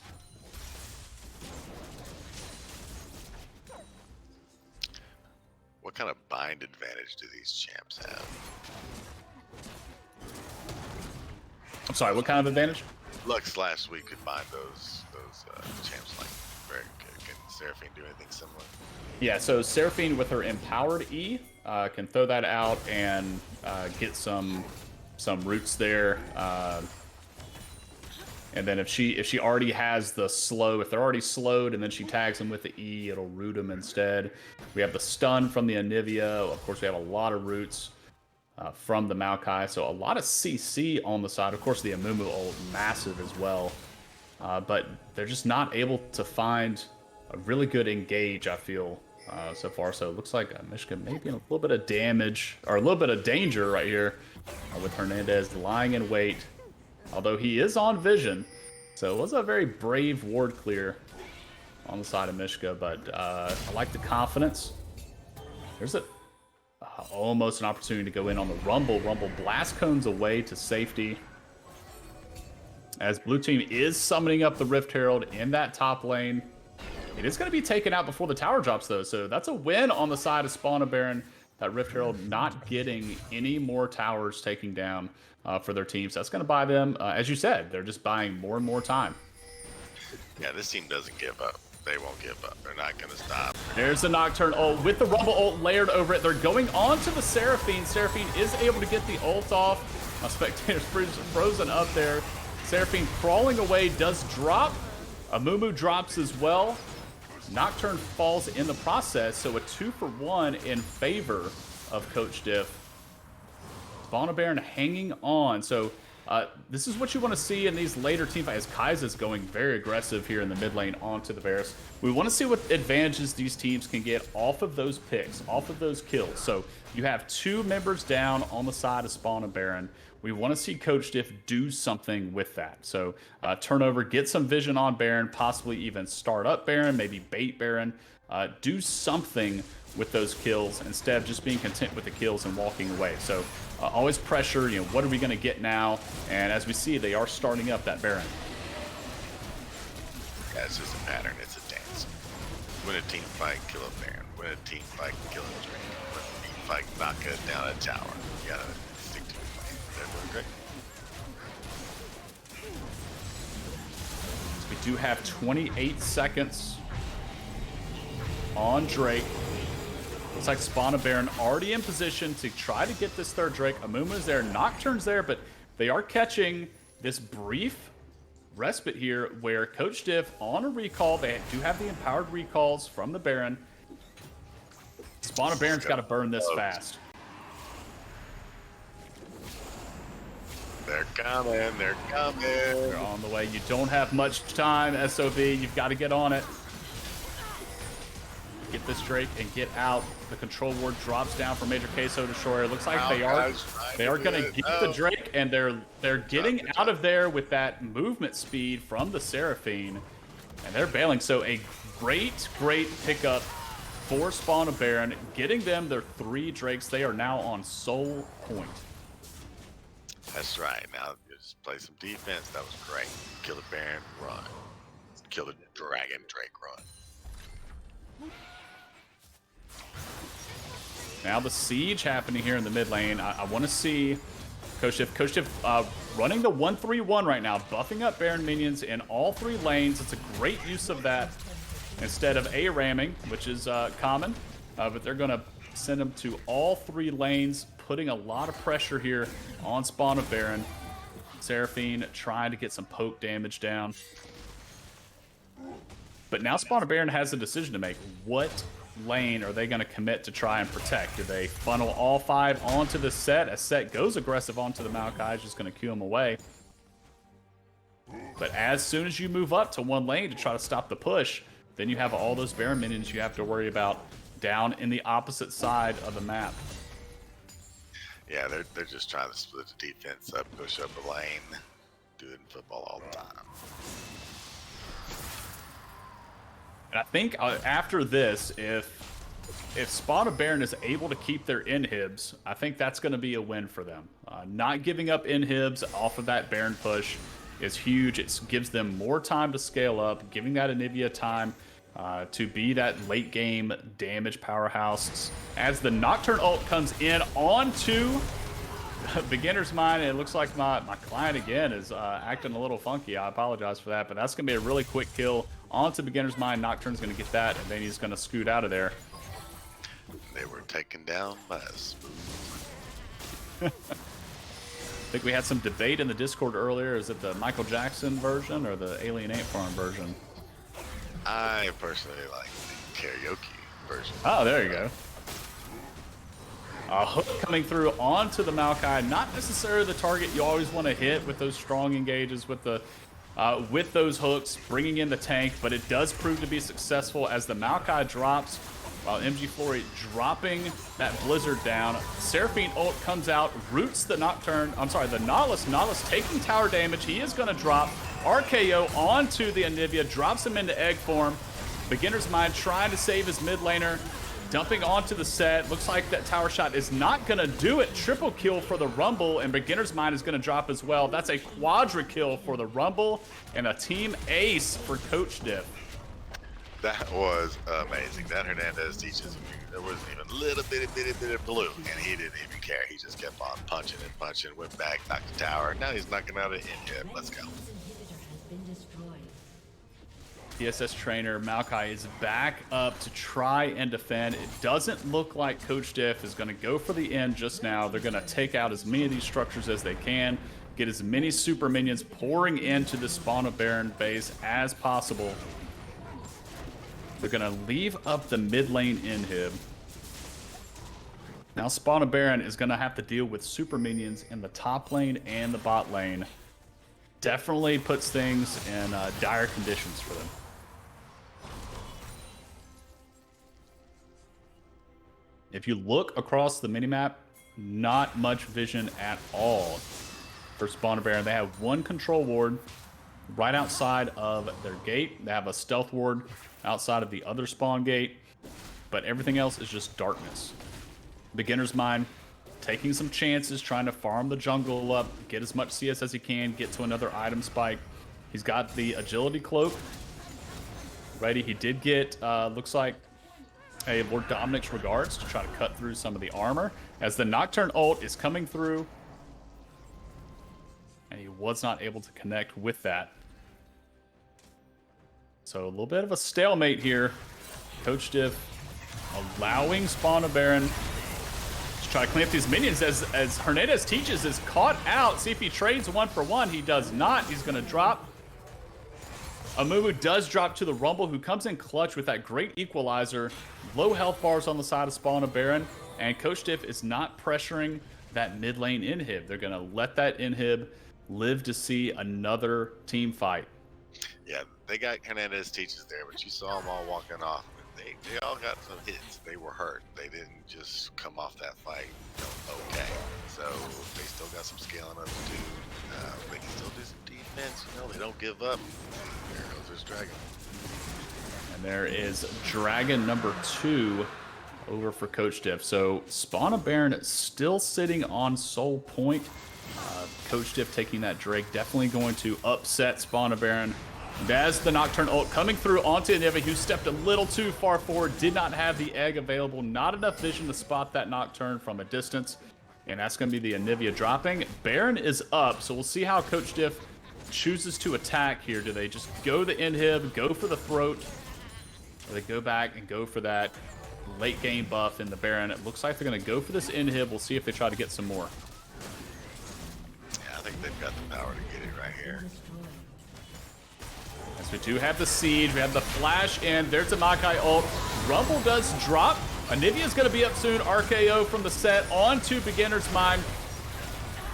What kind of bind advantage do these champs have? I'm sorry, what kind of advantage? Lux last week could bind those champs like very good. Can Seraphine do anything similar? Yeah, so Seraphine with her empowered E can throw that out and get some roots there. And then if she already has the slow, if they're already slowed and then she tags them with the E, it'll root them instead. We have the stun from the Anivia. Of course, we have a lot of roots from the Maokai. So a lot of CC on the side. Of course, the Amumu ult, massive as well. But they're just not able to find a really good engage, I feel, so far. So it looks like Mishka may be in a little bit of damage, or a little bit of danger right here with Hernandez lying in wait. Although he is on vision. So it was a very brave ward clear on the side of Mishka, but I like the confidence. There's almost an opportunity to go in on the Rumble. Rumble blast cones away to safety. As blue team is summoning up the Rift Herald in that top lane. It is going to be taken out before the tower drops, though. So that's a win on the side of Spawn of Baron. That Rift Herald not getting any more towers taking down for their teams. That's going to buy them, as you said, they're just buying more and more time. Yeah, this team doesn't give up. They won't give up. They're not going to stop. There's the Nocturne ult with the Rumble ult layered over it. They're going on to the Seraphine. Seraphine is able to get the ult off. Spectator's frozen up there. Seraphine crawling away, does drop. Amumu drops as well. Nocturne falls in the process, so a 2-for-1 in favor of Coach Diff. Spawn of Baron hanging on. So this is what you want to see in these later team fights. Kaiser's going very aggressive here in the mid lane onto the Varus. We want to see what advantages these teams can get off of those picks, off of those kills. So you have 2 members down on the side of Spawn of Baron. We want to see Coach Diff do something with that. So turnover, get some vision on Baron, possibly even start up Baron, maybe bait Baron. Do something with those kills instead of just being content with the kills and walking away. So always pressure, what are we going to get now? And as we see, they are starting up that Baron. Yeah, it's just a pattern. It's a dance. Win a team fight, kill a Baron. Win a team fight, kill a Drake. Win a team fight, knock it down a tower. You gotta stick to the plan. They're doing great. We do have 28 seconds on Drake. Looks like Spawn of Baron already in position to try to get this third Drake. Amumu's there, Nocturne's there, but they are catching this brief respite here where Coach Diff on a recall. They do have the empowered recalls from the Baron. Spawn of Baron's got to burn this fast. They're coming. They're coming. They're on the way. You don't have much time, SOB. You've got to get on it. Get this Drake and get out. The control ward drops down for Major Queso Destroyer. It looks like they are going to get the Drake, and they're getting out of there with that movement speed from the Seraphine, and they're bailing. So a great pickup for Spawn of Baron, getting them their 3 Drakes. They are now on Soul Point. That's right. Now just play some defense. That was great. Kill the Baron, run. Kill the Dragon, Drake, run. Now the siege happening here in the mid lane. I want to see Coach Diff running the 1-3-1 right now, buffing up Baron minions in all 3 lanes. It's a great use of that instead of A-ramming, which is common. But they're going to send them to all 3 lanes, putting a lot of pressure here on spawn of Baron. Seraphine trying to get some poke damage down. But now spawn of Baron has a decision to make. What lane are they going to commit to try and protect? Do they funnel all 5 onto the Set? As Set goes aggressive onto the Maokai, just going to queue him away. But as soon as you move up to one lane to try to stop the push, then you have all those Baron minions you have to worry about down in the opposite side of the map. Yeah, they're just trying to split the defense up, push up the lane, do it in football all the time. And I think after this, if Spawn of Baron is able to keep their inhibs, I think that's going to be a win for them. Not giving up inhibs off of that Baron push is huge. It gives them more time to scale up, giving that Anivia time to be that late game damage powerhouse. As the Nocturne ult comes in onto Beginner's Mind, it looks like my client again is acting a little funky. I apologize for that, but that's going to be a really quick kill onto Beginner's Mind. Nocturne's going to get that, and then he's going to scoot out of there. They were taken down by a smooth. I think we had some debate in the Discord earlier. Is it the Michael Jackson version or the Alien Ant Farm version? I personally like the karaoke version. Oh, there you go. A hook coming through onto the Maokai. Not necessarily the target you always want to hit with those strong engages with the with those hooks, bringing in the tank, but it does prove to be successful as the Maokai drops while MG Flory dropping that Blizzard down. Seraphine ult comes out, roots the Nocturne. I'm sorry, the Nautilus. Nautilus taking tower damage. He is going to drop RKO onto the Anivia, drops him into egg form. Beginner's Mind trying to save his mid laner, dumping onto the Set. Looks like that tower shot is not going to do it. Triple kill for the Rumble, and Beginner's Mind is going to drop as well. That's a quadra kill for the Rumble and a team ace for Coach Diff. That was amazing. That Hernandez teaches there wasn't even a little bit of blue, and he didn't even care. He just kept on punching and punching, went back, knocked the tower. Now he's knocking out an inhib. Let's go. TSS trainer Maokai is back up to try and defend. It doesn't look like Coach Diff is going to go for the end just now. They're going to take out as many of these structures as they can, get as many super minions pouring into the Spawn of Baron base as possible. They're going to leave up the mid lane inhib. Now Spawn of Baron is going to have to deal with super minions in the top lane and the bot lane. Definitely puts things in dire conditions for them. If you look across the minimap, not much vision at all for Spawn of Baron. They have one control ward right outside of their gate. They have a stealth ward outside of the other spawn gate, but everything else is just darkness. Beginner's Mind taking some chances, trying to farm the jungle up, get as much CS as he can, get to another item spike. He's got the agility cloak ready. He did get, looks like, a Lord Dominic's regards to try to cut through some of the armor as the Nocturne ult is coming through, and he was not able to connect with that. So a little bit of a stalemate here. Coach Diff allowing Spawn of Baron to try to clean up these minions as Hernandez teaches is caught out. See if he trades 1-for-1. He does not. He's going to drop. Amumu does drop to the Rumble, who comes in clutch with that great equalizer. Low health bars on the side of Spawn of Baron, and Coach Diff is not pressuring that mid lane inhib. They're going to let that inhib live to see another team fight. Yeah, they got Hernandez teaches there, but you saw them all walking off. They all got some hits. They were hurt. They didn't just come off that fight okay. So they still got some scaling up to do. They can still do some defense. You know, they don't give up. There goes this dragon. And there is Dragon number 2 over for Coach Diff. So Spawn of Baron still sitting on Soul Point. Coach Diff taking that Drake, definitely going to upset Spawn of Baron As the Nocturne ult coming through onto Anivia, who stepped a little too far forward, did not have the egg available, not enough vision to spot that Nocturne from a distance. And that's going to be the Anivia dropping. Baron is up, so we'll see how Coach Diff chooses to attack here. Do they just go the inhib, go for the throat, or they go back and go for that late game buff in the Baron? It looks like they're going to go for this inhib. We'll see if they try to get some more. Yeah, I think they've got the power to get it right here. As we do have the siege, we have the flash in. There's a Makai ult. Rumble does drop. Anivia's going to be up soon. RKO from the set onto Beginner's Mind.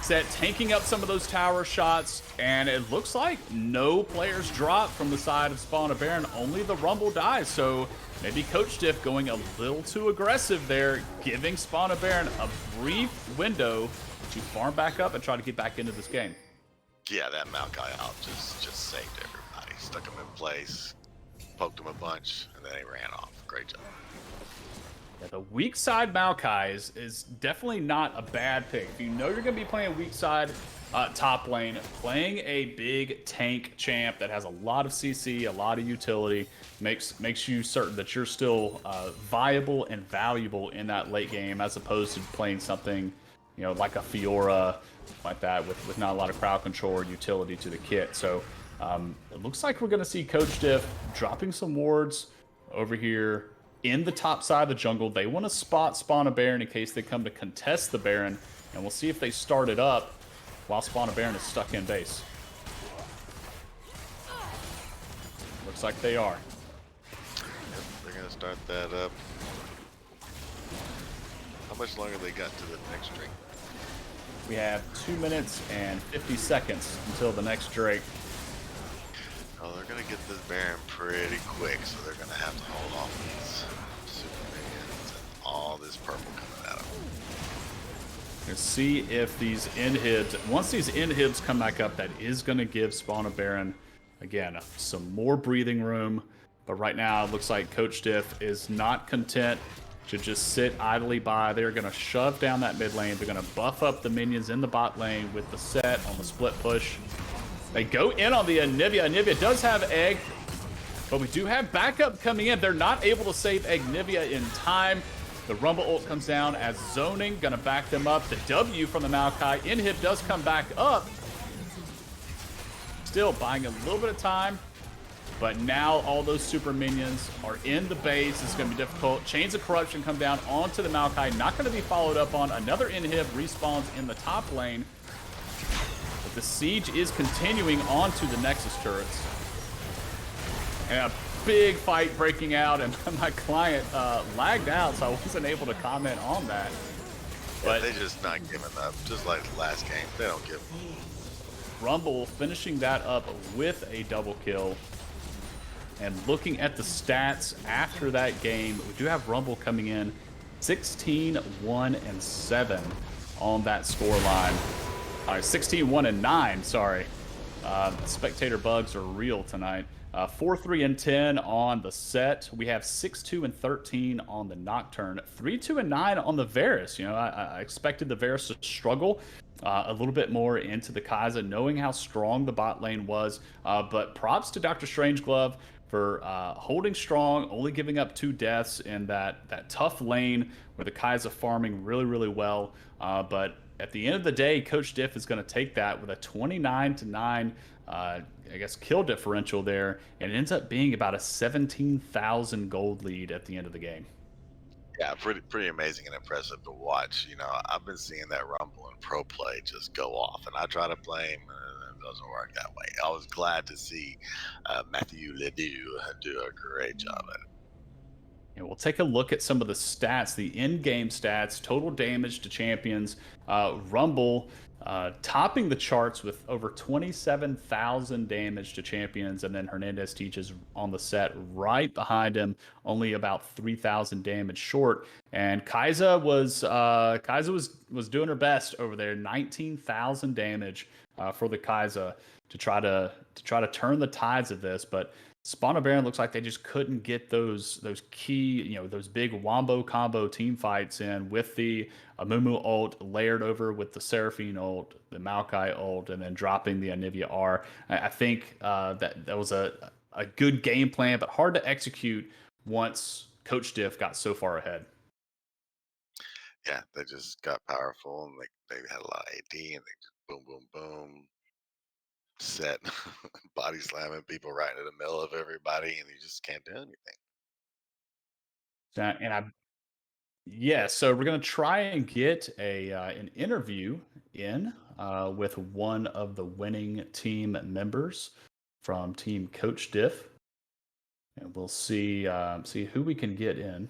Set tanking up some of those tower shots, and it looks like no players drop from the side of Spawn of Baron. Only the Rumble dies, so maybe Coach Diff going a little too aggressive there, giving Spawn of Baron a brief window to farm back up and try to get back into this game. Yeah, that Maokai out just saved everybody. Stuck him in place, poked him a bunch, and then he ran off. Great job. Yeah, the weak side Maokai is definitely not a bad pick. If you know you're going to be playing weak side top lane, playing a big tank champ that has a lot of CC, a lot of utility, makes you certain that you're still viable and valuable in that late game, as opposed to playing something, you know, like a Fiora, like that, with not a lot of crowd control or utility to the kit. So it looks like we're going to see Coach Diff dropping some wards over here in the top side of the jungle. They want to spawn a Baron in case they come to contest the Baron, and we'll see if they start it up while Spawn a Baron is stuck in base. Looks like they are. Yep, they're gonna start that up. How much longer they got to the next drink? We have 2 minutes and 50 seconds until the next Drake. Oh, they're gonna get this Baron pretty quick, so they're gonna have to hold off these super minions and all this purple coming at them. Let's see if these inhibs, once these inhibs come back up, that is going to give Spawn a Baron, again, some more breathing room. But right now, it looks like Coach Diff is not content to just sit idly by. They're going to shove down that mid lane. They're going to buff up the minions in the bot lane with the set on the split push. They go in on the Anivia. Anivia does have egg, but we do have backup coming in. They're not able to save Anivia in time. The Rumble ult comes down as zoning, gonna back them up. The W from the Maokai. Inhib does come back up. Still buying a little bit of time, but now all those super minions are in the base. It's gonna be difficult. Chains of Corruption come down onto the Maokai. Not gonna be followed up on. Another Inhib respawns in the top lane. But the siege is continuing onto the Nexus turrets. And a big fight breaking out, and my client lagged out, so I wasn't able to comment on that. But yeah, they just not giving up, just like the last game. They don't give up. Rumble finishing that up with a double kill. And looking at the stats after that game, we do have Rumble coming in 16-1-7 on that score line. 16-1-9, sorry. Spectator bugs are real tonight. 4-3-10 on the set. We have 6-2-13 on the Nocturne. 3-2-9 on the Varus. You know, I expected the Varus to struggle a little bit more into the Kai'Sa, knowing how strong the bot lane was. But props to Dr. Strangeglove for holding strong, only giving up 2 deaths in that tough lane where the Kai'Sa farming really, really well. But at the end of the day, Coach Diff is going to take that with a 29-9 I guess kill differential there, and it ends up being about a 17,000 gold lead at the end of the game. Yeah, pretty amazing and impressive to watch. You know, I've been seeing that Rumble and pro play just go off, and I try to play him, and it doesn't work that way. I was glad to see Matthew Ledoux do a great job at it. And we'll take a look at some of the stats, the in-game stats, total damage to champions. Rumble topping the charts with over 27,000 damage to champions, and then Hernandez teaches on the set right behind him, only about 3,000 damage short. And Kai'Sa was doing her best over there, 19,000 damage for the Kai'Sa to try to turn the tides of this, but Spawn Baron looks like they just couldn't get those key, those big wombo combo team fights in with the Amumu ult layered over with the Seraphine ult, the Maokai ult, and then dropping the Anivia R. I think that was a good game plan, but hard to execute once Coach Diff got so far ahead. Yeah, they just got powerful and they had a lot of AD and they just boom, boom, boom, set, body slamming people right in the middle of everybody, and you just can't do anything. And I Yeah, so we're gonna try and get a an interview in with one of the winning team members from Team Coach Diff, and we'll see who we can get in.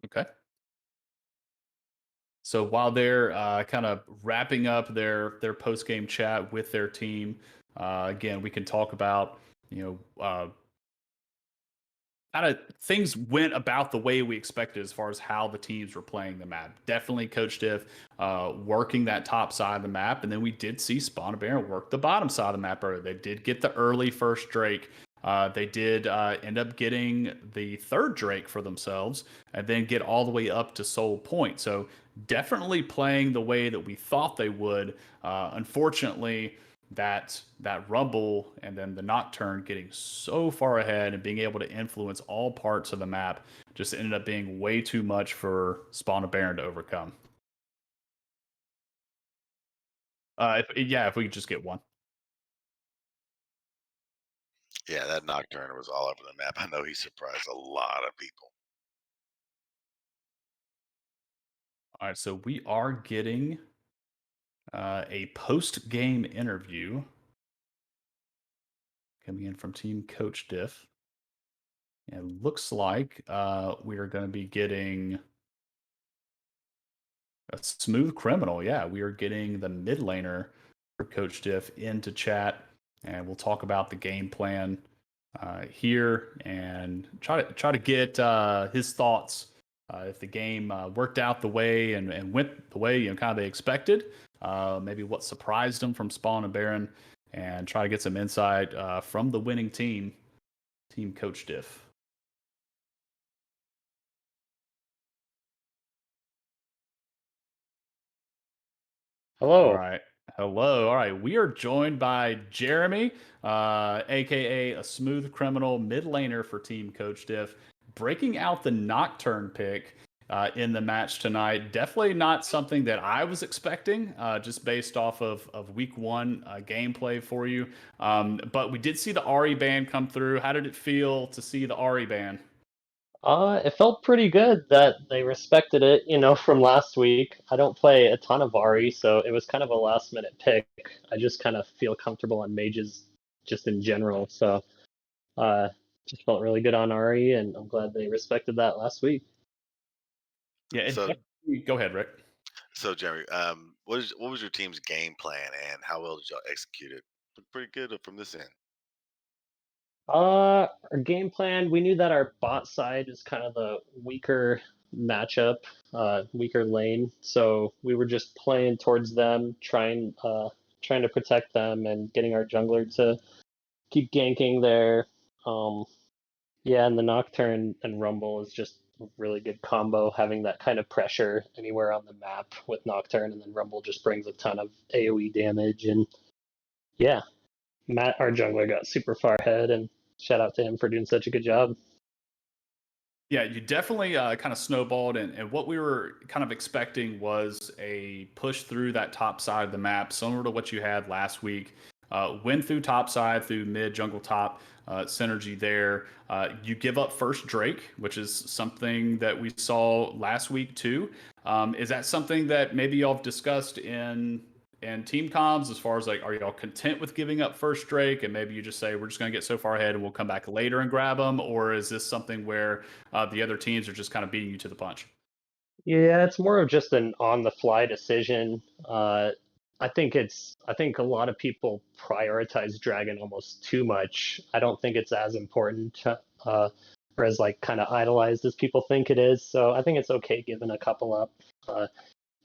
Okay. So while they're kind of wrapping up their post game chat with their team, again we can talk about kind of things went about the way we expected as far as how the teams were playing the map. Definitely Coach Diff working that top side of the map, and then we did see Spawn and Baron work the bottom side of the map early. They did get the early first Drake. They did end up getting the third Drake for themselves, and then get all the way up to Soul Point. So definitely playing the way that we thought they would. Unfortunately, that rumble and then the nocturne getting so far ahead and being able to influence all parts of the map just ended up being way too much for Spawn of Baron to overcome. If we could just get one. Yeah, that Nocturne was all over the map. I know he surprised a lot of people. All right, so we are getting a post game interview coming in from Team Coach Diff. And looks like we are going to be getting a smooth criminal. Yeah, we are getting the mid laner for Coach Diff into chat, and we'll talk about the game plan here and try to get his thoughts if the game worked out the way and went the way kind of they expected. Maybe what surprised him from Spawn and Baron, and try to get some insight from the winning team, Team Coach Diff. All Hello. right. Hello. All right. We are joined by Jeremy, aka a smooth criminal mid laner for Team Coach Diff, breaking out the Nocturne pick in the match tonight. Definitely not something that I was expecting, just based off of week one gameplay for you. But we did see the Ari ban come through. How did it feel to see the Ari ban? It felt pretty good that they respected it, from last week. I don't play a ton of Ari, so it was kind of a last minute pick. I just kind of feel comfortable on mages just in general, so uh, just felt really good on Ari, and I'm glad they respected that last week. Yeah, it So, definitely, go ahead, Rick. so Jeremy, what was your team's game plan and how well did y'all execute it? Pretty good from this end. Our game plan, we knew that our bot side is kind of the weaker matchup, weaker lane. So we were just playing towards them, trying to protect them and getting our jungler to keep ganking there. Um, yeah, and the Nocturne and Rumble is just a really good combo, having that kind of pressure anywhere on the map with Nocturne, and then Rumble just brings a ton of AoE damage. And yeah, Matt, our jungler, got super far ahead, and shout out to him for doing such a good job. Yeah, you definitely kind of snowballed, and what we were kind of expecting was a push through that top side of the map, similar to what you had last week. Win through top side, through mid, jungle top, synergy there. You give up first Drake, which is something that we saw last week too. Is that something that maybe y'all have discussed in team comms as far as like, are y'all content with giving up first Drake, and maybe you just say we're just going to get so far ahead and we'll come back later and grab them, or is this something where the other teams are just kind of beating you to the punch? Yeah, it's more of just an on-the-fly decision. I think a lot of people prioritize Dragon almost too much. I don't think it's as important, or as like kind of idolized as people think it is. So I think it's okay giving a couple up.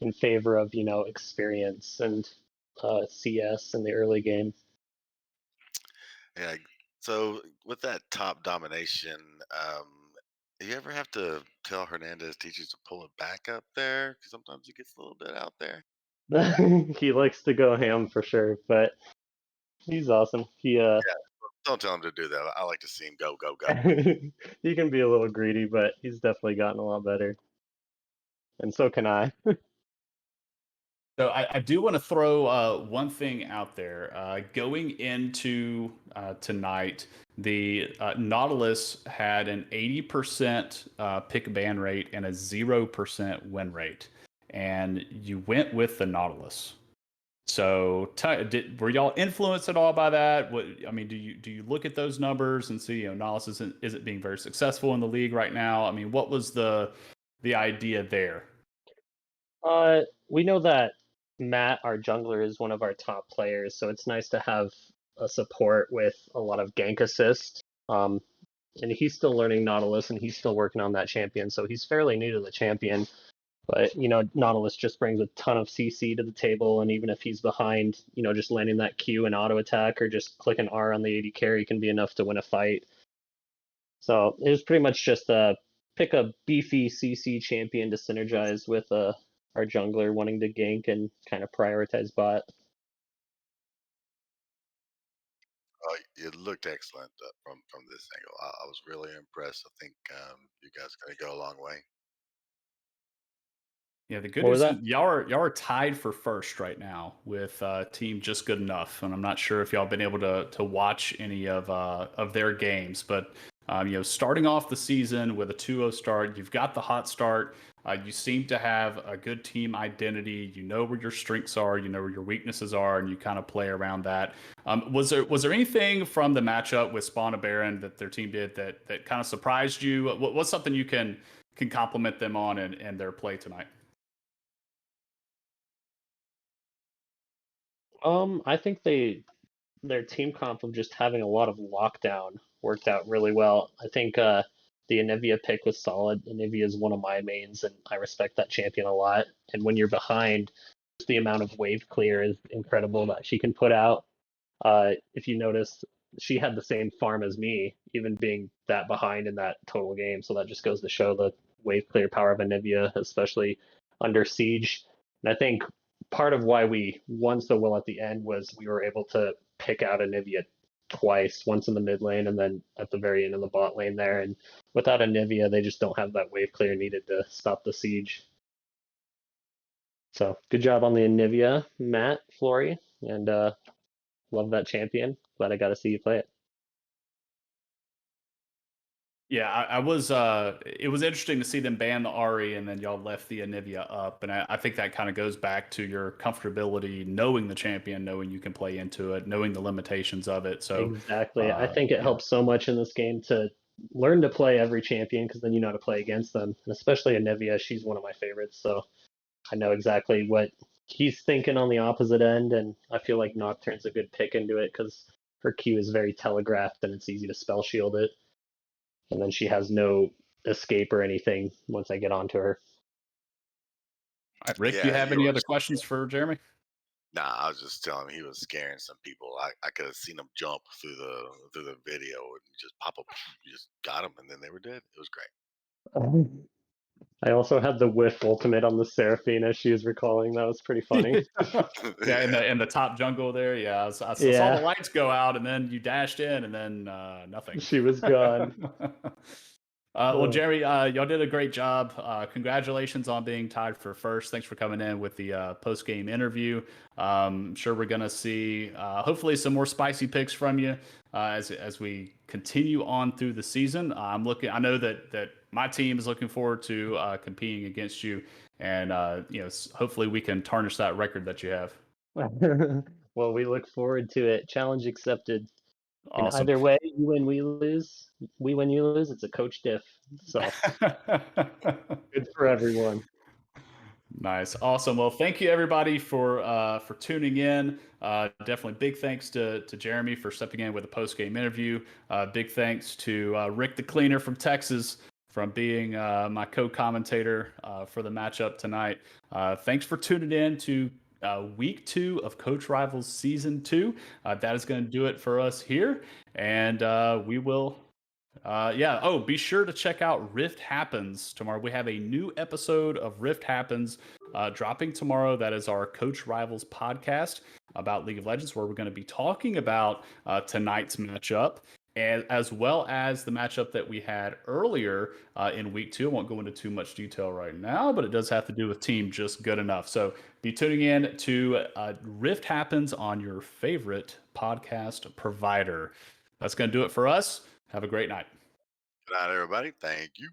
in favor of experience and CS in the early game. Yeah. So with that top domination, do you ever have to tell Hernandez teachers to pull it back up there? Because sometimes it gets a little bit out there. He likes to go ham for sure, but he's awesome. Yeah. Don't tell him to do that. I like to see him go, go, go. He can be a little greedy, but he's definitely gotten a lot better, and so can I. So I do want to throw one thing out there. Going into tonight, the Nautilus had an 80% pick ban rate and a 0% win rate, and you went with the Nautilus. So were y'all influenced at all by that? I mean, do you look at those numbers and see, Nautilus isn't being very successful in the league right now? I mean, what was the idea there? We know that Matt, our jungler, is one of our top players, so it's nice to have a support with a lot of gank assist. And he's still learning Nautilus, and he's still working on that champion, so he's fairly new to the champion. But Nautilus just brings a ton of CC to the table, and even if he's behind, just landing that Q and auto attack or just clicking R on the AD carry can be enough to win a fight. So it was pretty much just pick a beefy CC champion to synergize with our jungler wanting to gank and kind of prioritize bot. It looked excellent from this angle. I was really impressed. I think you guys are going to go a long way. Yeah, the good What was news is that? y'all are tied for first right now with team Just Good Enough, and I'm not sure if y'all been able to watch any of their games, but starting off the season with a 2-0 start, you've got the hot start. You seem to have a good team identity. You know where your strengths are, you know where your weaknesses are, and you kind of play around that. Was there anything from the matchup with Spawn and Baron that their team did that kind of surprised you? What's something you can compliment them on in their play tonight? I think their team comp of just having a lot of lockdown worked out really well. I think the Anivia pick was solid. Anivia is one of my mains, and I respect that champion a lot. And when you're behind, just the amount of wave clear is incredible that she can put out. If you notice, she had the same farm as me, even being that behind in that total game. So that just goes to show the wave clear power of Anivia, especially under siege. And I think part of why we won so well at the end was we were able to pick out Anivia twice, once in the mid lane and then at the very end of the bot lane there. And without Anivia, they just don't have that wave clear needed to stop the siege. So good job on the Anivia, Matt, Flory, and love that champion. Glad I got to see you play it. Yeah, I was. It was interesting to see them ban the Ari, and then y'all left the Anivia up, and I think that kind of goes back to your comfortability, knowing the champion, knowing you can play into it, knowing the limitations of it. So, Exactly. I think it helps so much in this game to learn to play every champion because then you know how to play against them. And especially Anivia, she's one of my favorites. So I know exactly what he's thinking on the opposite end. And I feel like Nocturne's a good pick into it because her Q is very telegraphed and it's easy to spell shield it. And then she has no escape or anything once I get onto her. all right, Rick, do you Yeah, have you any were. other questions for Jeremy? Nah, I was just telling him he was scaring some people. I could have seen him jump through the video and just pop up, you just got him, and then they were dead. It was great. I also had the whiff ultimate on the Seraphina she was recalling. That was pretty funny. Yeah, Yeah, in the top jungle there. Yeah, I saw the Yeah, lights go out, and then you dashed in, and then nothing. she was gone. Well, Uh, Jeremy, y'all did a great job. Congratulations on being tied for first. Thanks for coming in with the post game interview. I'm sure we're gonna see hopefully some more spicy picks from you as we continue on through the season. I'm looking. I know that my team is looking forward to competing against you, and hopefully we can tarnish that record that you have. well, we look forward to it. Challenge accepted. And Awesome. either way, you win, we lose. We win, you lose. It's a coach diff. So good for everyone. Nice, awesome. Well, thank you everybody for tuning in. Definitely big thanks to Jeremy for stepping in with a post game interview. Big thanks to Rick the Cleaner from Texas from being my co-commentator for the matchup tonight. Thanks for tuning in to week 2 of Coach Rivals Season 2. That is going to do it for us here, and we will. Yeah. Oh, be sure to check out Rift Happens tomorrow. We have a new episode of Rift Happens dropping tomorrow. That is our Coach Rivals podcast about League of Legends, where we're going to be talking about tonight's matchup, and as well as the matchup that we had earlier in week 2. I won't go into too much detail right now, but it does have to do with Team Just Good Enough. So be tuning in to Rift Happens on your favorite podcast provider. That's going to do it for us. Have a great night. Good night, everybody. Thank you.